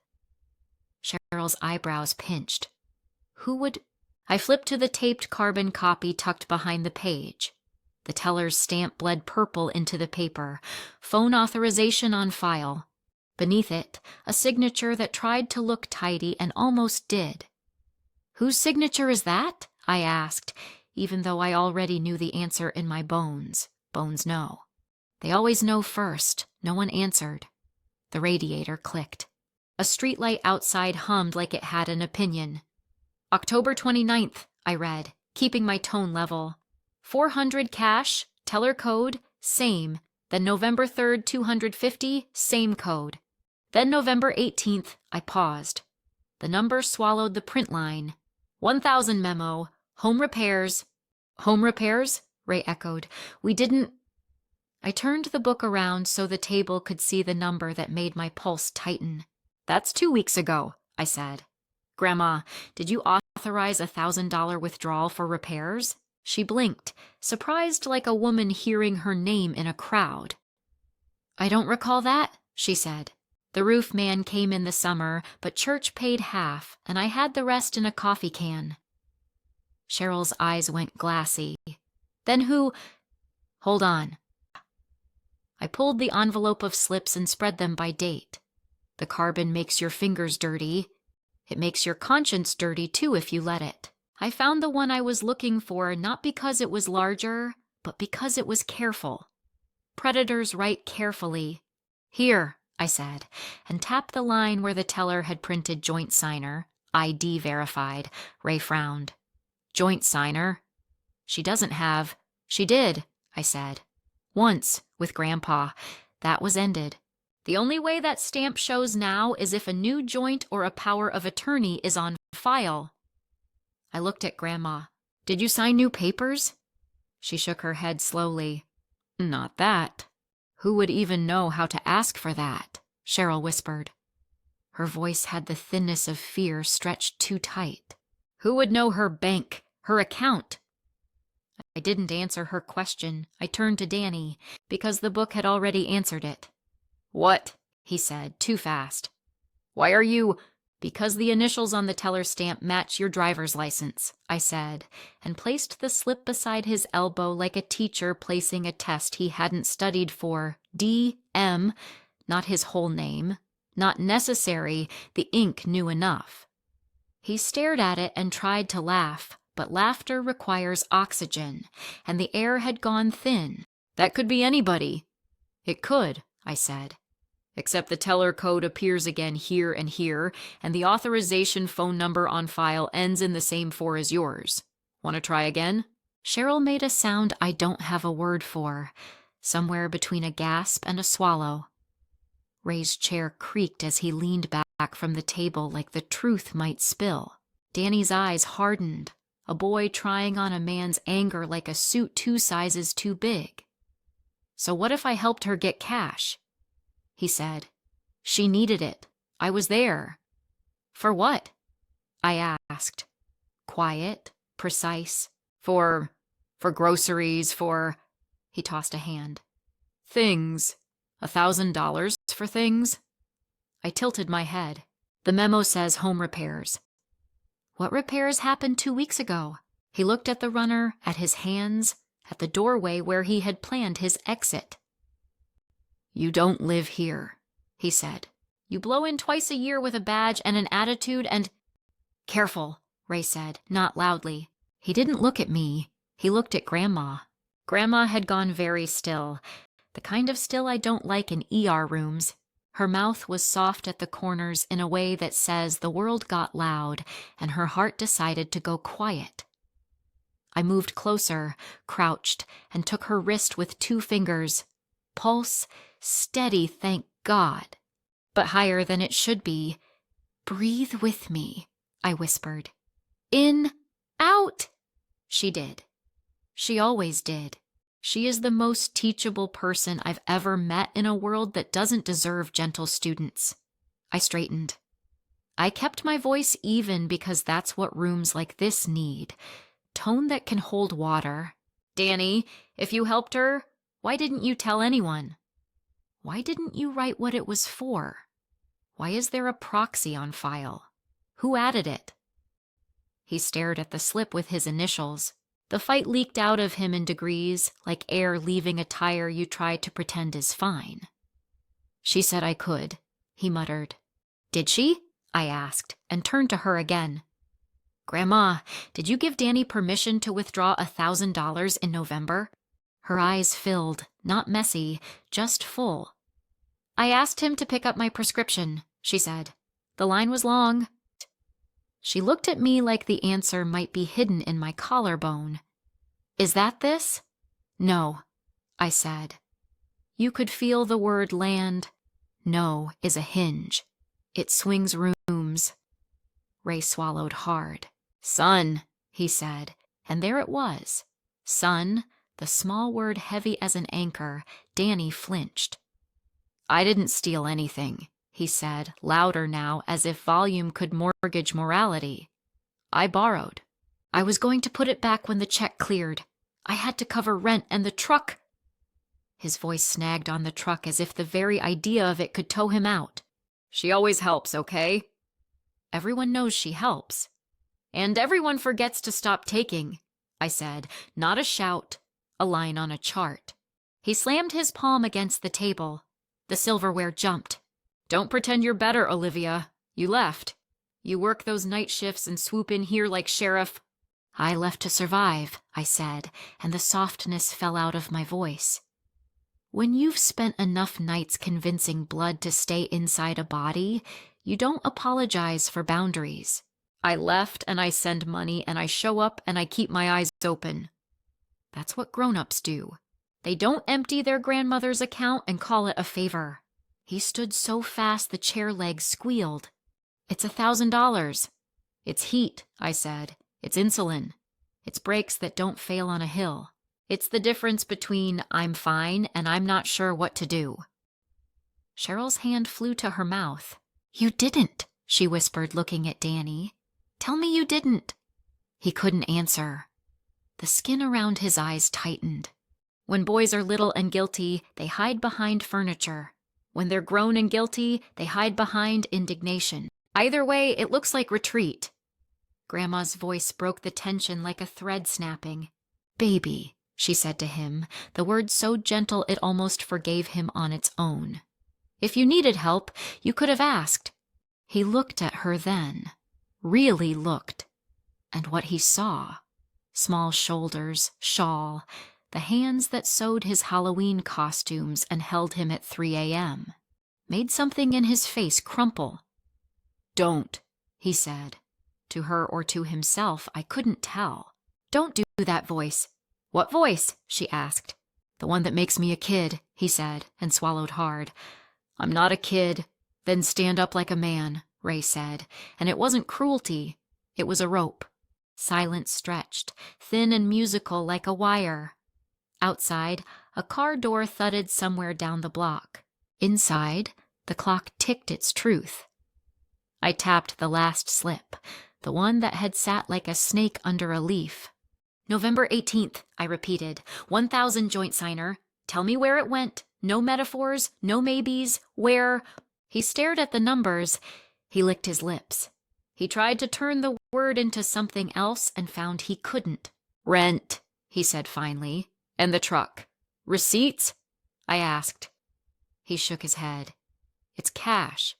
Cheryl's eyebrows pinched. "Who would—" I flipped to the taped carbon copy tucked behind the page. The teller's stamp bled purple into the paper. Phone authorization on file. Beneath it, a signature that tried to look tidy and almost did. "Whose signature is that?" I asked, even though I already knew the answer in my bones. Bones know. They always know first. No one answered. The radiator clicked. A streetlight outside hummed like it had an opinion. "October 29th, I read, keeping my tone level. 400 cash, teller code, same. Then November 3rd, 250, same code. Then November 18th, I paused. The number swallowed the print line. 1000 memo, home repairs." "Home repairs?" Ray echoed. "We didn't—" I turned the book around so the table could see the number that made my pulse tighten. "That's 2 weeks ago," I said. "Grandma, did you authorize a $1,000 withdrawal for repairs?" She blinked, surprised like a woman hearing her name in a crowd. "I don't recall that," she said. "The roof man came in the summer, but church paid half, and I had the rest in a coffee can." Cheryl's eyes went glassy. "Then who—" "Hold on." I pulled the envelope of slips and spread them by date. The carbon makes your fingers dirty. It makes your conscience dirty, too, if you let it. I found the one I was looking for not because it was larger, but because it was careful. Predators write carefully. "Here," I said, and tapped the line where the teller had printed joint signer, ID verified. Ray frowned. "Joint signer? She doesn't have—" "She did," I said. "Once, with Grandpa. That was ended. The only way that stamp shows now is if a new joint or a power of attorney is on file." I looked at Grandma. "Did you sign new papers?" She shook her head slowly. "Not that." "Who would even know how to ask for that?" Cheryl whispered. Her voice had the thinness of fear stretched too tight. "Who would know her bank, her account?" I didn't answer her question. I turned to Danny, because the book had already answered it. "What?" he said, too fast. "Why are you—" "Because the initials on the teller stamp match your driver's license," I said, and placed the slip beside his elbow like a teacher placing a test he hadn't studied for. D.M., not his whole name. Not necessary, the ink knew enough. He stared at it and tried to laugh, but laughter requires oxygen, and the air had gone thin. "That could be anybody." "It could," I said. "Except the teller code appears again here and here, and the authorization phone number on file ends in the same 4 as yours. Want to try again?" Cheryl made a sound I don't have a word for, somewhere between a gasp and a swallow. Ray's chair creaked as he leaned back from the table like the truth might spill. Danny's eyes hardened, a boy trying on a man's anger like a suit 2 sizes too big. "So what if I helped her get cash?" He said. "She needed it. I was there." "For what?" I asked. Quiet, precise. For groceries, for—" He tossed a hand. "Things. $1,000 for things?" I tilted my head. "The memo says home repairs." "What repairs happened 2 weeks ago?" He looked at the runner, at his hands, at the doorway where he had planned his exit. "You don't live here," he said. "You blow in twice a year with a badge and an attitude and—" "Careful," Ray said, not loudly. He didn't look at me. He looked at Grandma. Grandma had gone very still, the kind of still I don't like in ER rooms. Her mouth was soft at the corners in a way that says the world got loud and her heart decided to go quiet. I moved closer, crouched, and took her wrist with 2 fingers. Pulse steady, thank God, but higher than it should be. "Breathe with me," I whispered. "In, out." She did. She always did. She is the most teachable person I've ever met in a world that doesn't deserve gentle students. I straightened. I kept my voice even because that's what rooms like this need. tone that can hold water. "Danny, if you helped her, why didn't you tell anyone? Why didn't you write what it was for? Why is there a proxy on file? Who added it?" He stared at the slip with his initials. The fight leaked out of him in degrees, like air leaving a tire you try to pretend is fine. "She said I could," he muttered. "Did she?" I asked, and turned to her again. "Grandma, did you give Danny permission to withdraw $1,000 in November?" Her eyes filled, not messy, just full. "I asked him to pick up my prescription," she said. "The line was long." She looked at me like the answer might be hidden in my collarbone. "Is that this?" "No," I said. You could feel the word land. No is a hinge. It swings rooms. Ray swallowed hard. "Son," he said, and there it was. Son, the small word heavy as an anchor. Danny flinched. "I didn't steal anything," he said, louder now, as if volume could mortgage morality. "I borrowed. I was going to put it back when the check cleared. I had to cover rent and the truck." His voice snagged on the truck as if the very idea of it could tow him out. "She always helps, okay?" "Everyone knows she helps." "And everyone forgets to stop taking," I said, not a shout, a line on a chart. He slammed his palm against the table. The silverware jumped. "Don't pretend you're better, Olivia. You left. You work those night shifts and swoop in here like sheriff." "I left to survive," I said, and the softness fell out of my voice. When you've spent enough nights convincing blood to stay inside a body, you don't apologize for boundaries. I left and I send money and I show up and I keep my eyes open. That's what grown-ups do. They don't empty their grandmother's account and call it a favor. He stood so fast the chair legs squealed. "It's $1,000. "It's heat," I said. "It's insulin. It's brakes that don't fail on a hill. It's the difference between I'm fine and I'm not sure what to do." Cheryl's hand flew to her mouth. "You didn't," she whispered, looking at Danny. "Tell me you didn't." He couldn't answer. The skin around his eyes tightened. When boys are little and guilty, they hide behind furniture. When they're grown and guilty, they hide behind indignation. Either way, it looks like retreat. Grandma's voice broke the tension like a thread snapping. "Baby," she said to him, the word so gentle it almost forgave him on its own. "If you needed help, you could have asked." He looked at her then. Really looked. And what he saw, small shoulders, shawl, the hands that sewed his Halloween costumes and held him at 3 a.m., made something in his face crumple. "Don't," he said. To her or to himself, I couldn't tell. "Don't do that voice." "What voice?" she asked. "The one that makes me a kid," he said, and swallowed hard. "I'm not a kid." "Then stand up like a man," Ray said, and it wasn't cruelty. It was a rope. Silence stretched, thin and musical like a wire. Outside, a car door thudded somewhere down the block. Inside, the clock ticked its truth. I tapped the last slip, the one that had sat like a snake under a leaf. "November 18th, I repeated. 1,000 joint signer. Tell me where it went. No metaphors, no maybes. Where?" He stared at the numbers. He licked his lips. He tried to turn the word into something else and found he couldn't. "Rent," he said finally. "And the truck. Receipts?" I asked. He shook his head. "It's cash."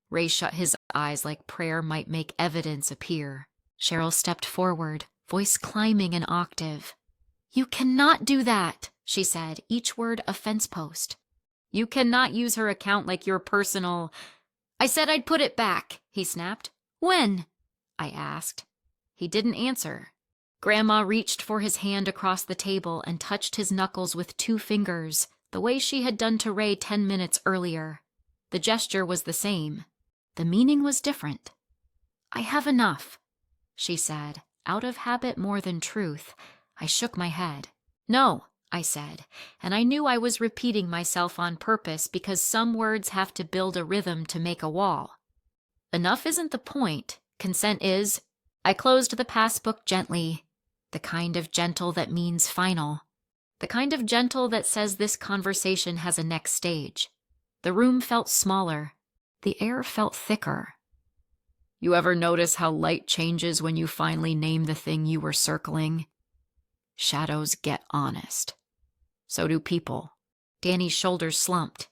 Ray shut his eyes like prayer might make evidence appear. Cheryl stepped forward, voice climbing an octave. "You cannot do that," she said, each word a fence post. "You cannot use her account like your personal—" "I said I'd put it back," he snapped. "When?" I asked. He didn't answer. Grandma reached for his hand across the table and touched his knuckles with 2 fingers, the way she had done to Ray 10 minutes earlier. The gesture was the same. The meaning was different. "I have enough," she said, out of habit more than truth. I shook my head. "No," I said, and I knew I was repeating myself on purpose because some words have to build a rhythm to make a wall. "Enough isn't the point. Consent is." I closed the passbook gently. The kind of gentle that means final. The kind of gentle that says this conversation has a next stage. The room felt smaller. The air felt thicker. You ever notice how light changes when you finally name the thing you were circling? Shadows get honest. So do people. Danny's shoulders slumped.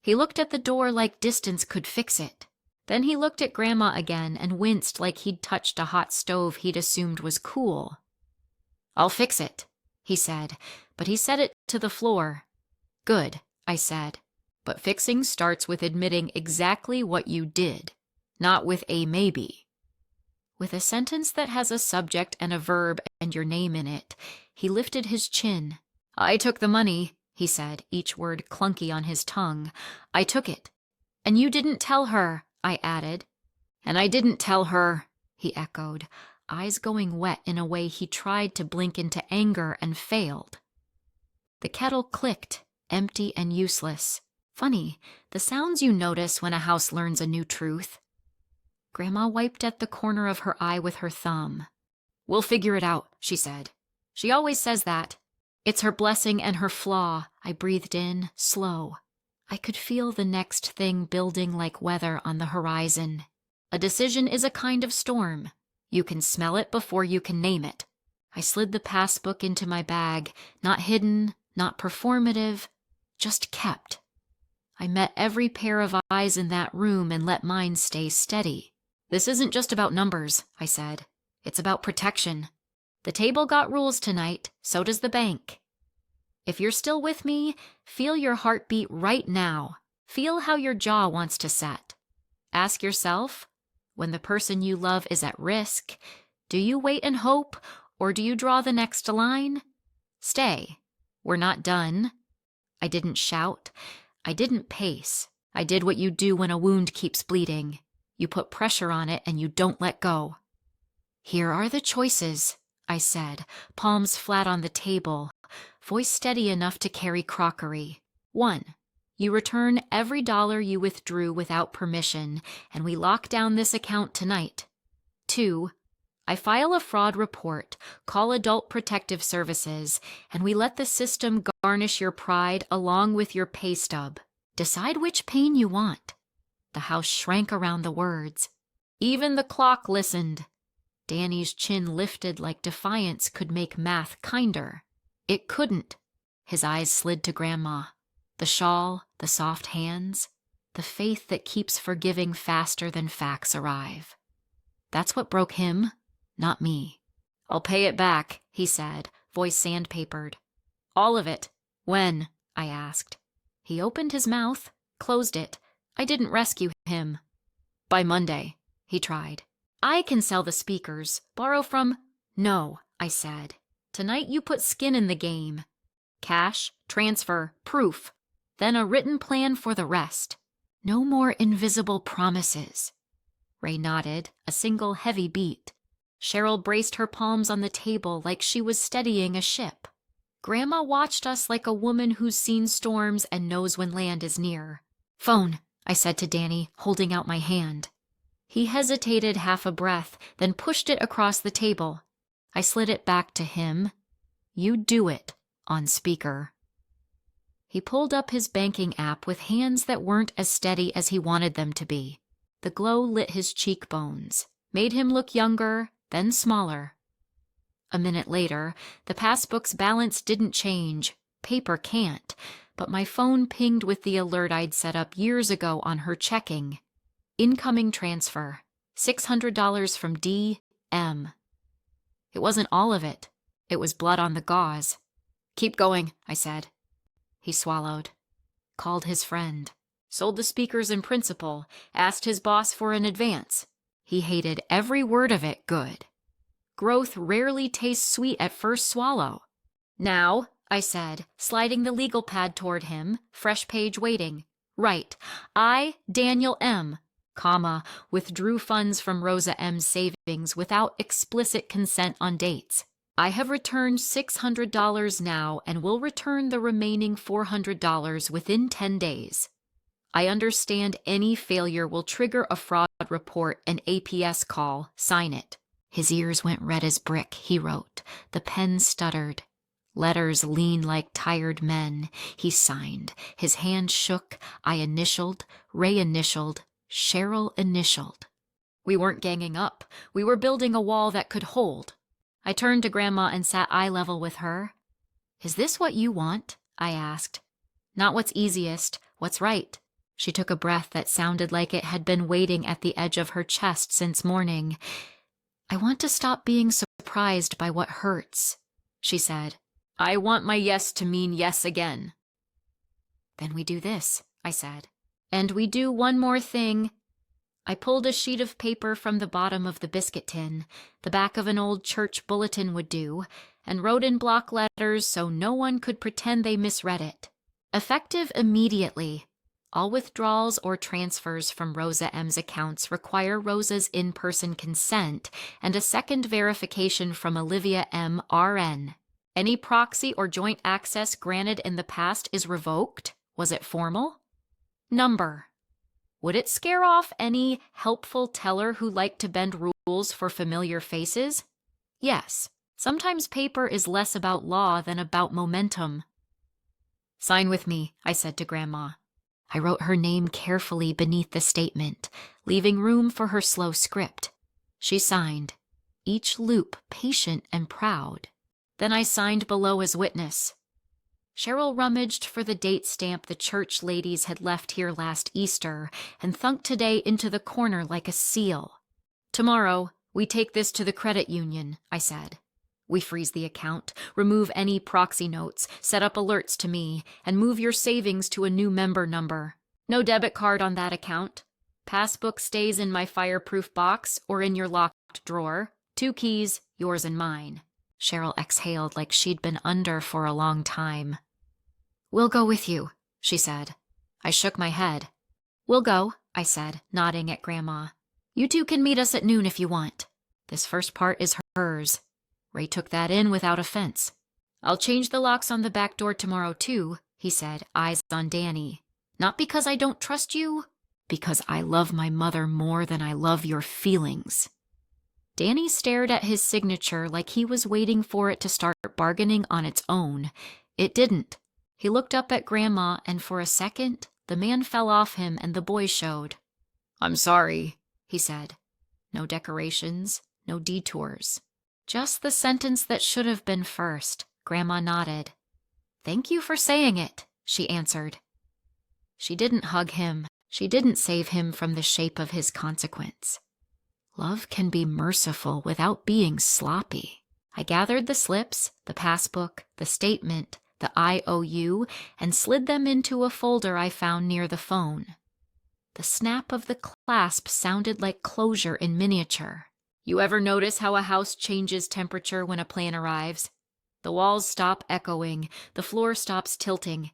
He looked at the door like distance could fix it. Then he looked at Grandma again and winced like he'd touched a hot stove he'd assumed was cool. I'll fix it, he said, but he said it to the floor. Good, I said, but fixing starts with admitting exactly what you did, not with a maybe. With a sentence that has a subject and a verb and your name in it, he lifted his chin. I took the money, he said, each word clunky on his tongue. I took it. And you didn't tell her, I added. And I didn't tell her, he echoed, eyes going wet in a way he tried to blink into anger and failed. The kettle clicked, empty and useless. Funny, the sounds you notice when a house learns a new truth. Grandma wiped at the corner of her eye with her thumb. We'll figure it out, she said. She always says that. It's her blessing and her flaw, I breathed in, slow. I could feel the next thing building like weather on the horizon. A decision is a kind of storm. You can smell it before you can name it. I slid the passbook into my bag, not hidden, not performative, just kept. I met every pair of eyes in that room and let mine stay steady. This isn't just about numbers, I said. It's about protection. The table got rules tonight, so does the bank. If you're still with me, feel your heartbeat right now. Feel how your jaw wants to set. Ask yourself, when the person you love is at risk, do you wait and hope, or do you draw the next line? Stay. We're not done. I didn't shout. I didn't pace. I did what you do when a wound keeps bleeding. You put pressure on it and you don't let go. Here are the choices, I said, palms flat on the table, voice steady enough to carry crockery. 1. You return every dollar you withdrew without permission, and we lock down this account tonight. 2. I file a fraud report, call Adult Protective Services, and we let the system garnish your pride along with your pay stub. Decide which pain you want. The house shrank around the words. Even the clock listened. Danny's chin lifted like defiance could make math kinder. It couldn't. His eyes slid to Grandma. The shawl, the soft hands, the faith that keeps forgiving faster than facts arrive. That's what broke him, not me. I'll pay it back, he said, voice sandpapered. All of it. When? I asked. He opened his mouth, closed it. I didn't rescue him. By Monday, he tried. I can sell the speakers, borrow from... No, I said. Tonight you put skin in the game. Cash, transfer, proof. Then a written plan for the rest. No more invisible promises. Ray nodded, a single heavy beat. Cheryl braced her palms on the table like she was steadying a ship. Grandma watched us like a woman who's seen storms and knows when land is near. Phone, I said to Danny, holding out my hand. He hesitated half a breath, then pushed it across the table. I slid it back to him. You do it, on speaker. He pulled up his banking app with hands that weren't as steady as he wanted them to be. The glow lit his cheekbones, made him look younger, then smaller. A minute later, the passbook's balance didn't change. Paper can't, but my phone pinged with the alert I'd set up years ago on her checking. Incoming transfer. $600 from D.M. It wasn't all of it. It was blood on the gauze. Keep going, I said. He swallowed. Called his friend. Sold the speakers in principle. Asked his boss for an advance. He hated every word of it good. Growth rarely tastes sweet at first swallow. Now, I said, sliding the legal pad toward him, fresh page waiting. Right. I, Daniel M., comma, withdrew funds from Rosa M.'s savings without explicit consent on dates. I have returned $600 now and will return the remaining $400 within 10 days. I understand any failure will trigger a fraud report and APS call. Sign it. His ears went red as brick, he wrote. The pen stuttered. Letters leaned like tired men. He signed. His hand shook. I initialed. Ray initialed. Cheryl initialed. We weren't ganging up. We were building a wall that could hold. I turned to Grandma and sat eye level with her. "Is this what you want?" I asked. "Not what's easiest, what's right." She took a breath that sounded like it had been waiting at the edge of her chest since morning. "I want to stop being surprised by what hurts," she said. "I want my yes to mean yes again." "Then we do this," I said. "And we do one more thing." I pulled a sheet of paper from the bottom of the biscuit tin, the back of an old church bulletin would do, and wrote in block letters so no one could pretend they misread it. Effective immediately. All withdrawals or transfers from Rosa M's accounts require Rosa's in-person consent and a second verification from Olivia M. RN. Any proxy or joint access granted in the past is revoked. Was it formal? Number. Would it scare off any helpful teller who liked to bend rules for familiar faces? Yes. Sometimes paper is less about law than about momentum. "Sign with me," I said to Grandma. I wrote her name carefully beneath the statement, leaving room for her slow script. She signed, each loop patient and proud. Then I signed below as witness. Cheryl rummaged for the date stamp the church ladies had left here last Easter and thunked today into the corner like a seal. "Tomorrow, we take this to the credit union," I said. "We freeze the account, remove any proxy notes, set up alerts to me, and move your savings to a new member number. No debit card on that account. Passbook stays in my fireproof box or in your locked drawer. 2 keys, yours and mine." Cheryl exhaled like she'd been under for a long time. "We'll go with you," she said. I shook my head. "We'll go," I said, nodding at Grandma. "You two can meet us at noon if you want. This first part is hers." Ray took that in without offense. "I'll change the locks on the back door tomorrow too," he said, eyes on Danny. "Not because I don't trust you, because I love my mother more than I love your feelings." Danny stared at his signature like he was waiting for it to start bargaining on its own. It didn't. He looked up at Grandma, and for a second, the man fell off him and the boy showed. "I'm sorry," he said. No decorations, no detours. Just the sentence that should have been first. Grandma nodded. "Thank you for saying it," she answered. She didn't hug him. She didn't save him from the shape of his consequence. Love can be merciful without being sloppy. I gathered the slips, the passbook, the statement, the IOU, and slid them into a folder I found near the phone. The snap of the clasp sounded like closure in miniature. You ever notice how a house changes temperature when a plane arrives? The walls stop echoing, the floor stops tilting.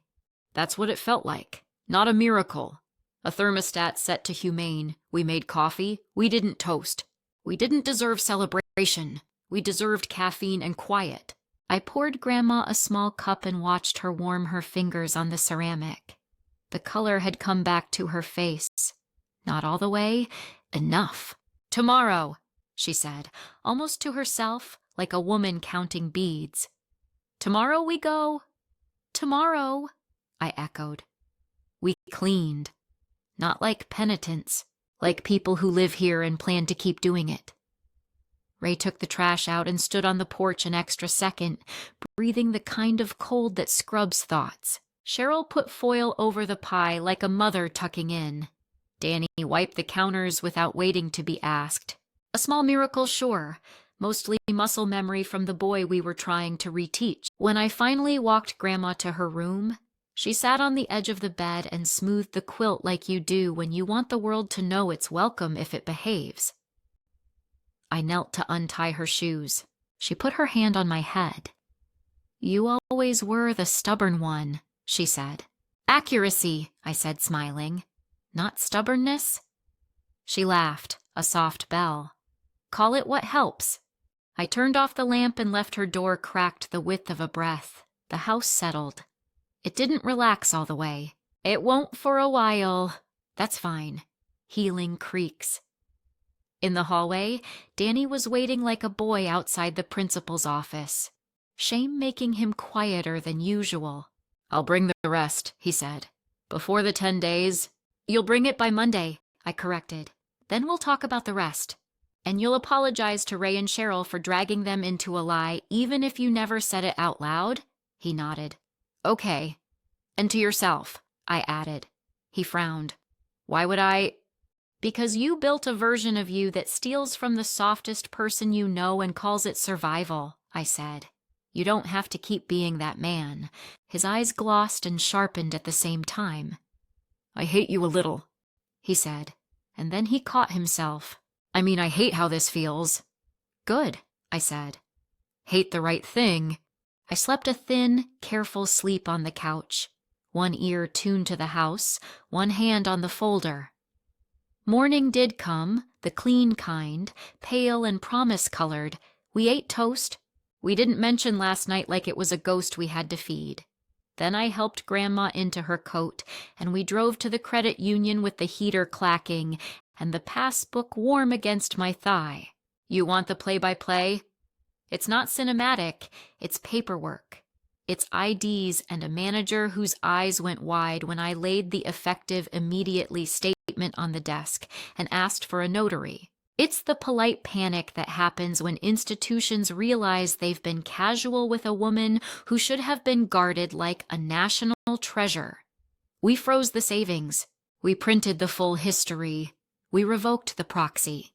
That's what it felt like. Not a miracle. A thermostat set to humane. We made coffee. We didn't toast. We didn't deserve celebration. We deserved caffeine and quiet. I poured Grandma a small cup and watched her warm her fingers on the ceramic. The color had come back to her face. Not all the way. Enough. "Tomorrow," she said, almost to herself, like a woman counting beads. "Tomorrow we go." "Tomorrow," I echoed. We cleaned. Not like penitents, like people who live here and plan to keep doing it. Ray took the trash out and stood on the porch an extra second, breathing the kind of cold that scrubs thoughts. Cheryl put foil over the pie like a mother tucking in. Danny wiped the counters without waiting to be asked. A small miracle, sure, mostly muscle memory from the boy we were trying to reteach. When I finally walked Grandma to her room, she sat on the edge of the bed and smoothed the quilt like you do when you want the world to know it's welcome if it behaves. I knelt to untie her shoes. She put her hand on my head. "You always were the stubborn one," she said. "Accuracy," I said, smiling. "Not stubbornness?" She laughed, a soft bell. "Call it what helps." I turned off the lamp and left her door cracked the width of a breath. The house settled. It didn't relax all the way. It won't for a while. That's fine. Healing creaks. In the hallway, Danny was waiting like a boy outside the principal's office, shame making him quieter than usual. "I'll bring the rest," he said. "Before the 10 days. You'll bring it by Monday," I corrected. "Then we'll talk about the rest. And you'll apologize to Ray and Cheryl for dragging them into a lie, even if you never said it out loud?" He nodded. "Okay. And to yourself," I added. He frowned. "Why would I?" "Because you built a version of you that steals from the softest person you know and calls it survival," I said. "You don't have to keep being that man." His eyes glossed and sharpened at the same time. "I hate you a little," he said, and then he caught himself. I hate how this feels." "Good," I said. "Hate the right thing." I slept a thin, careful sleep on the couch, one ear tuned to the house, one hand on the folder. Morning did come, the clean kind, pale and promise-colored. We ate toast. We didn't mention last night like it was a ghost we had to feed. Then I helped Grandma into her coat, and we drove to the credit union with the heater clacking and the passbook warm against my thigh. "You want the play-by-play?" It's not cinematic, it's paperwork. It's IDs and a manager whose eyes went wide when I laid the effective immediately statement on the desk and asked for a notary. It's the polite panic that happens when institutions realize they've been casual with a woman who should have been guarded like a national treasure. We froze the savings. We printed the full history. We revoked the proxy.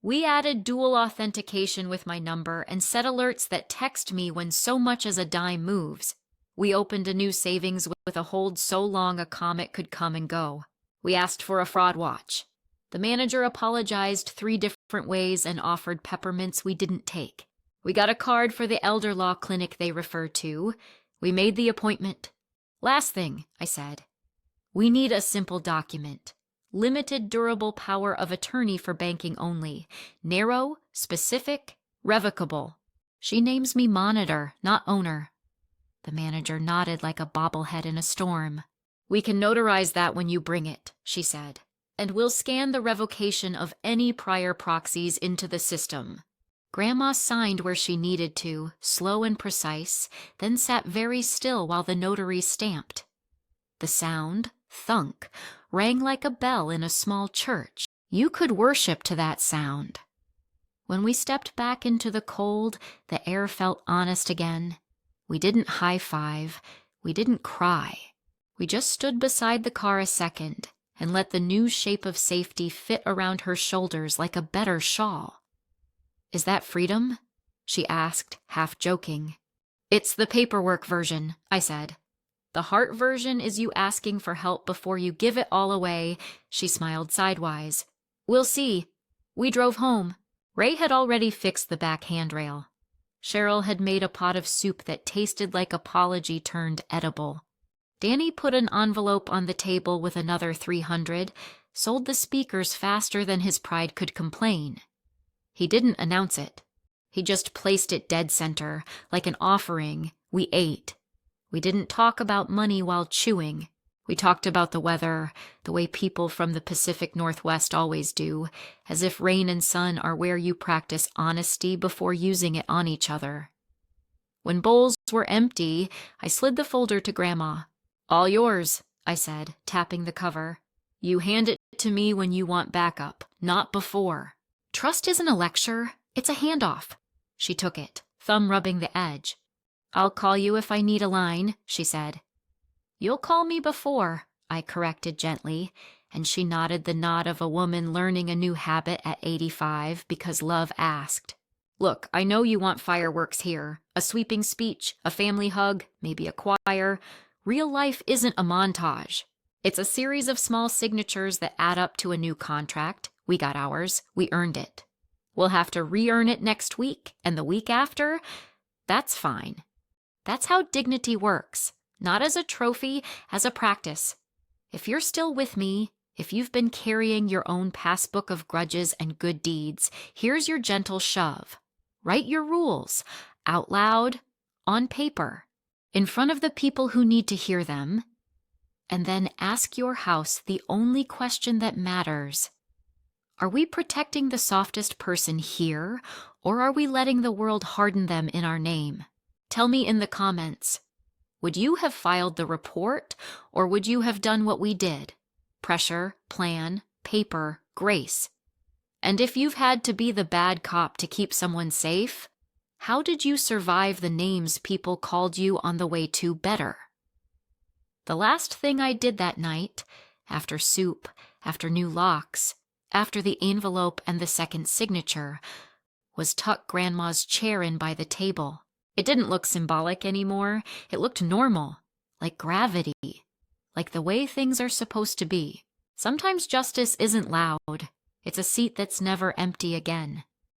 We added dual authentication with my number and set alerts that text me when so much as a dime moves. We opened a new savings with a hold so long a comet could come and go. We asked for a fraud watch. The manager apologized 3 different ways and offered peppermints we didn't take. We got a card for the elder law clinic they refer to. We made the appointment. "Last thing," I said. "We need a simple document. Limited durable power of attorney for banking only. Narrow, specific, revocable." She names me monitor, not owner. The manager nodded like a bobblehead in a storm. "We can notarize that when you bring it," she said. "And we'll scan the revocation of any prior proxies into the system." Grandma signed where she needed to, slow and precise, then sat very still while the notary stamped. The sound, thunk, rang like a bell in a small church. You could worship to that sound. When we stepped back into the cold, the air felt honest again. We didn't high-five. We didn't cry. We just stood beside the car a second and let the new shape of safety fit around her shoulders like a better shawl. "Is that freedom?" she asked, half joking. "It's the paperwork version," I said. "The heart version is you asking for help before you give it all away." She smiled sidewise. "We'll see." We drove home. Ray had already fixed the back handrail. Cheryl had made a pot of soup that tasted like apology turned edible. Danny put an envelope on the table with another 300, sold the speakers faster than his pride could complain. He didn't announce it. He just placed it dead center, like an offering. We ate. We didn't talk about money while chewing. We talked about the weather, the way people from the Pacific Northwest always do, as if rain and sun are where you practice honesty before using it on each other. When bowls were empty, I slid the folder to Grandma. "All yours," I said, tapping the cover. "You hand it to me when you want backup, not before." Trust isn't a lecture, it's a handoff. She took it, thumb rubbing the edge. "I'll call you if I need a line," she said. "You'll call me before," I corrected gently, and she nodded the nod of a woman learning a new habit at 85 because love asked. "Look, I know you want fireworks here, a sweeping speech, a family hug, maybe a choir. Real life isn't a montage. It's a series of small signatures that add up to a new contract. We got ours. We earned it. We'll have to re-earn it next week and the week after. That's fine. That's how dignity works. Not as a trophy, as a practice. If you're still with me, if you've been carrying your own passbook of grudges and good deeds, here's your gentle shove. Write your rules, out loud, on paper, in front of the people who need to hear them, and then ask your house the only question that matters. Are we protecting the softest person here, or are we letting the world harden them in our name? Tell me in the comments. Would you have filed the report, or would you have done what we did? Pressure, plan, paper, grace. And if you've had to be the bad cop to keep someone safe, how did you survive the names people called you on the way to better? The last thing I did that night, after soup, after new locks, after the envelope and the second signature, was tuck Grandma's chair in by the table. It didn't look symbolic anymore. It looked normal, like gravity, like the way things are supposed to be. Sometimes justice isn't loud. It's a seat that's never empty again.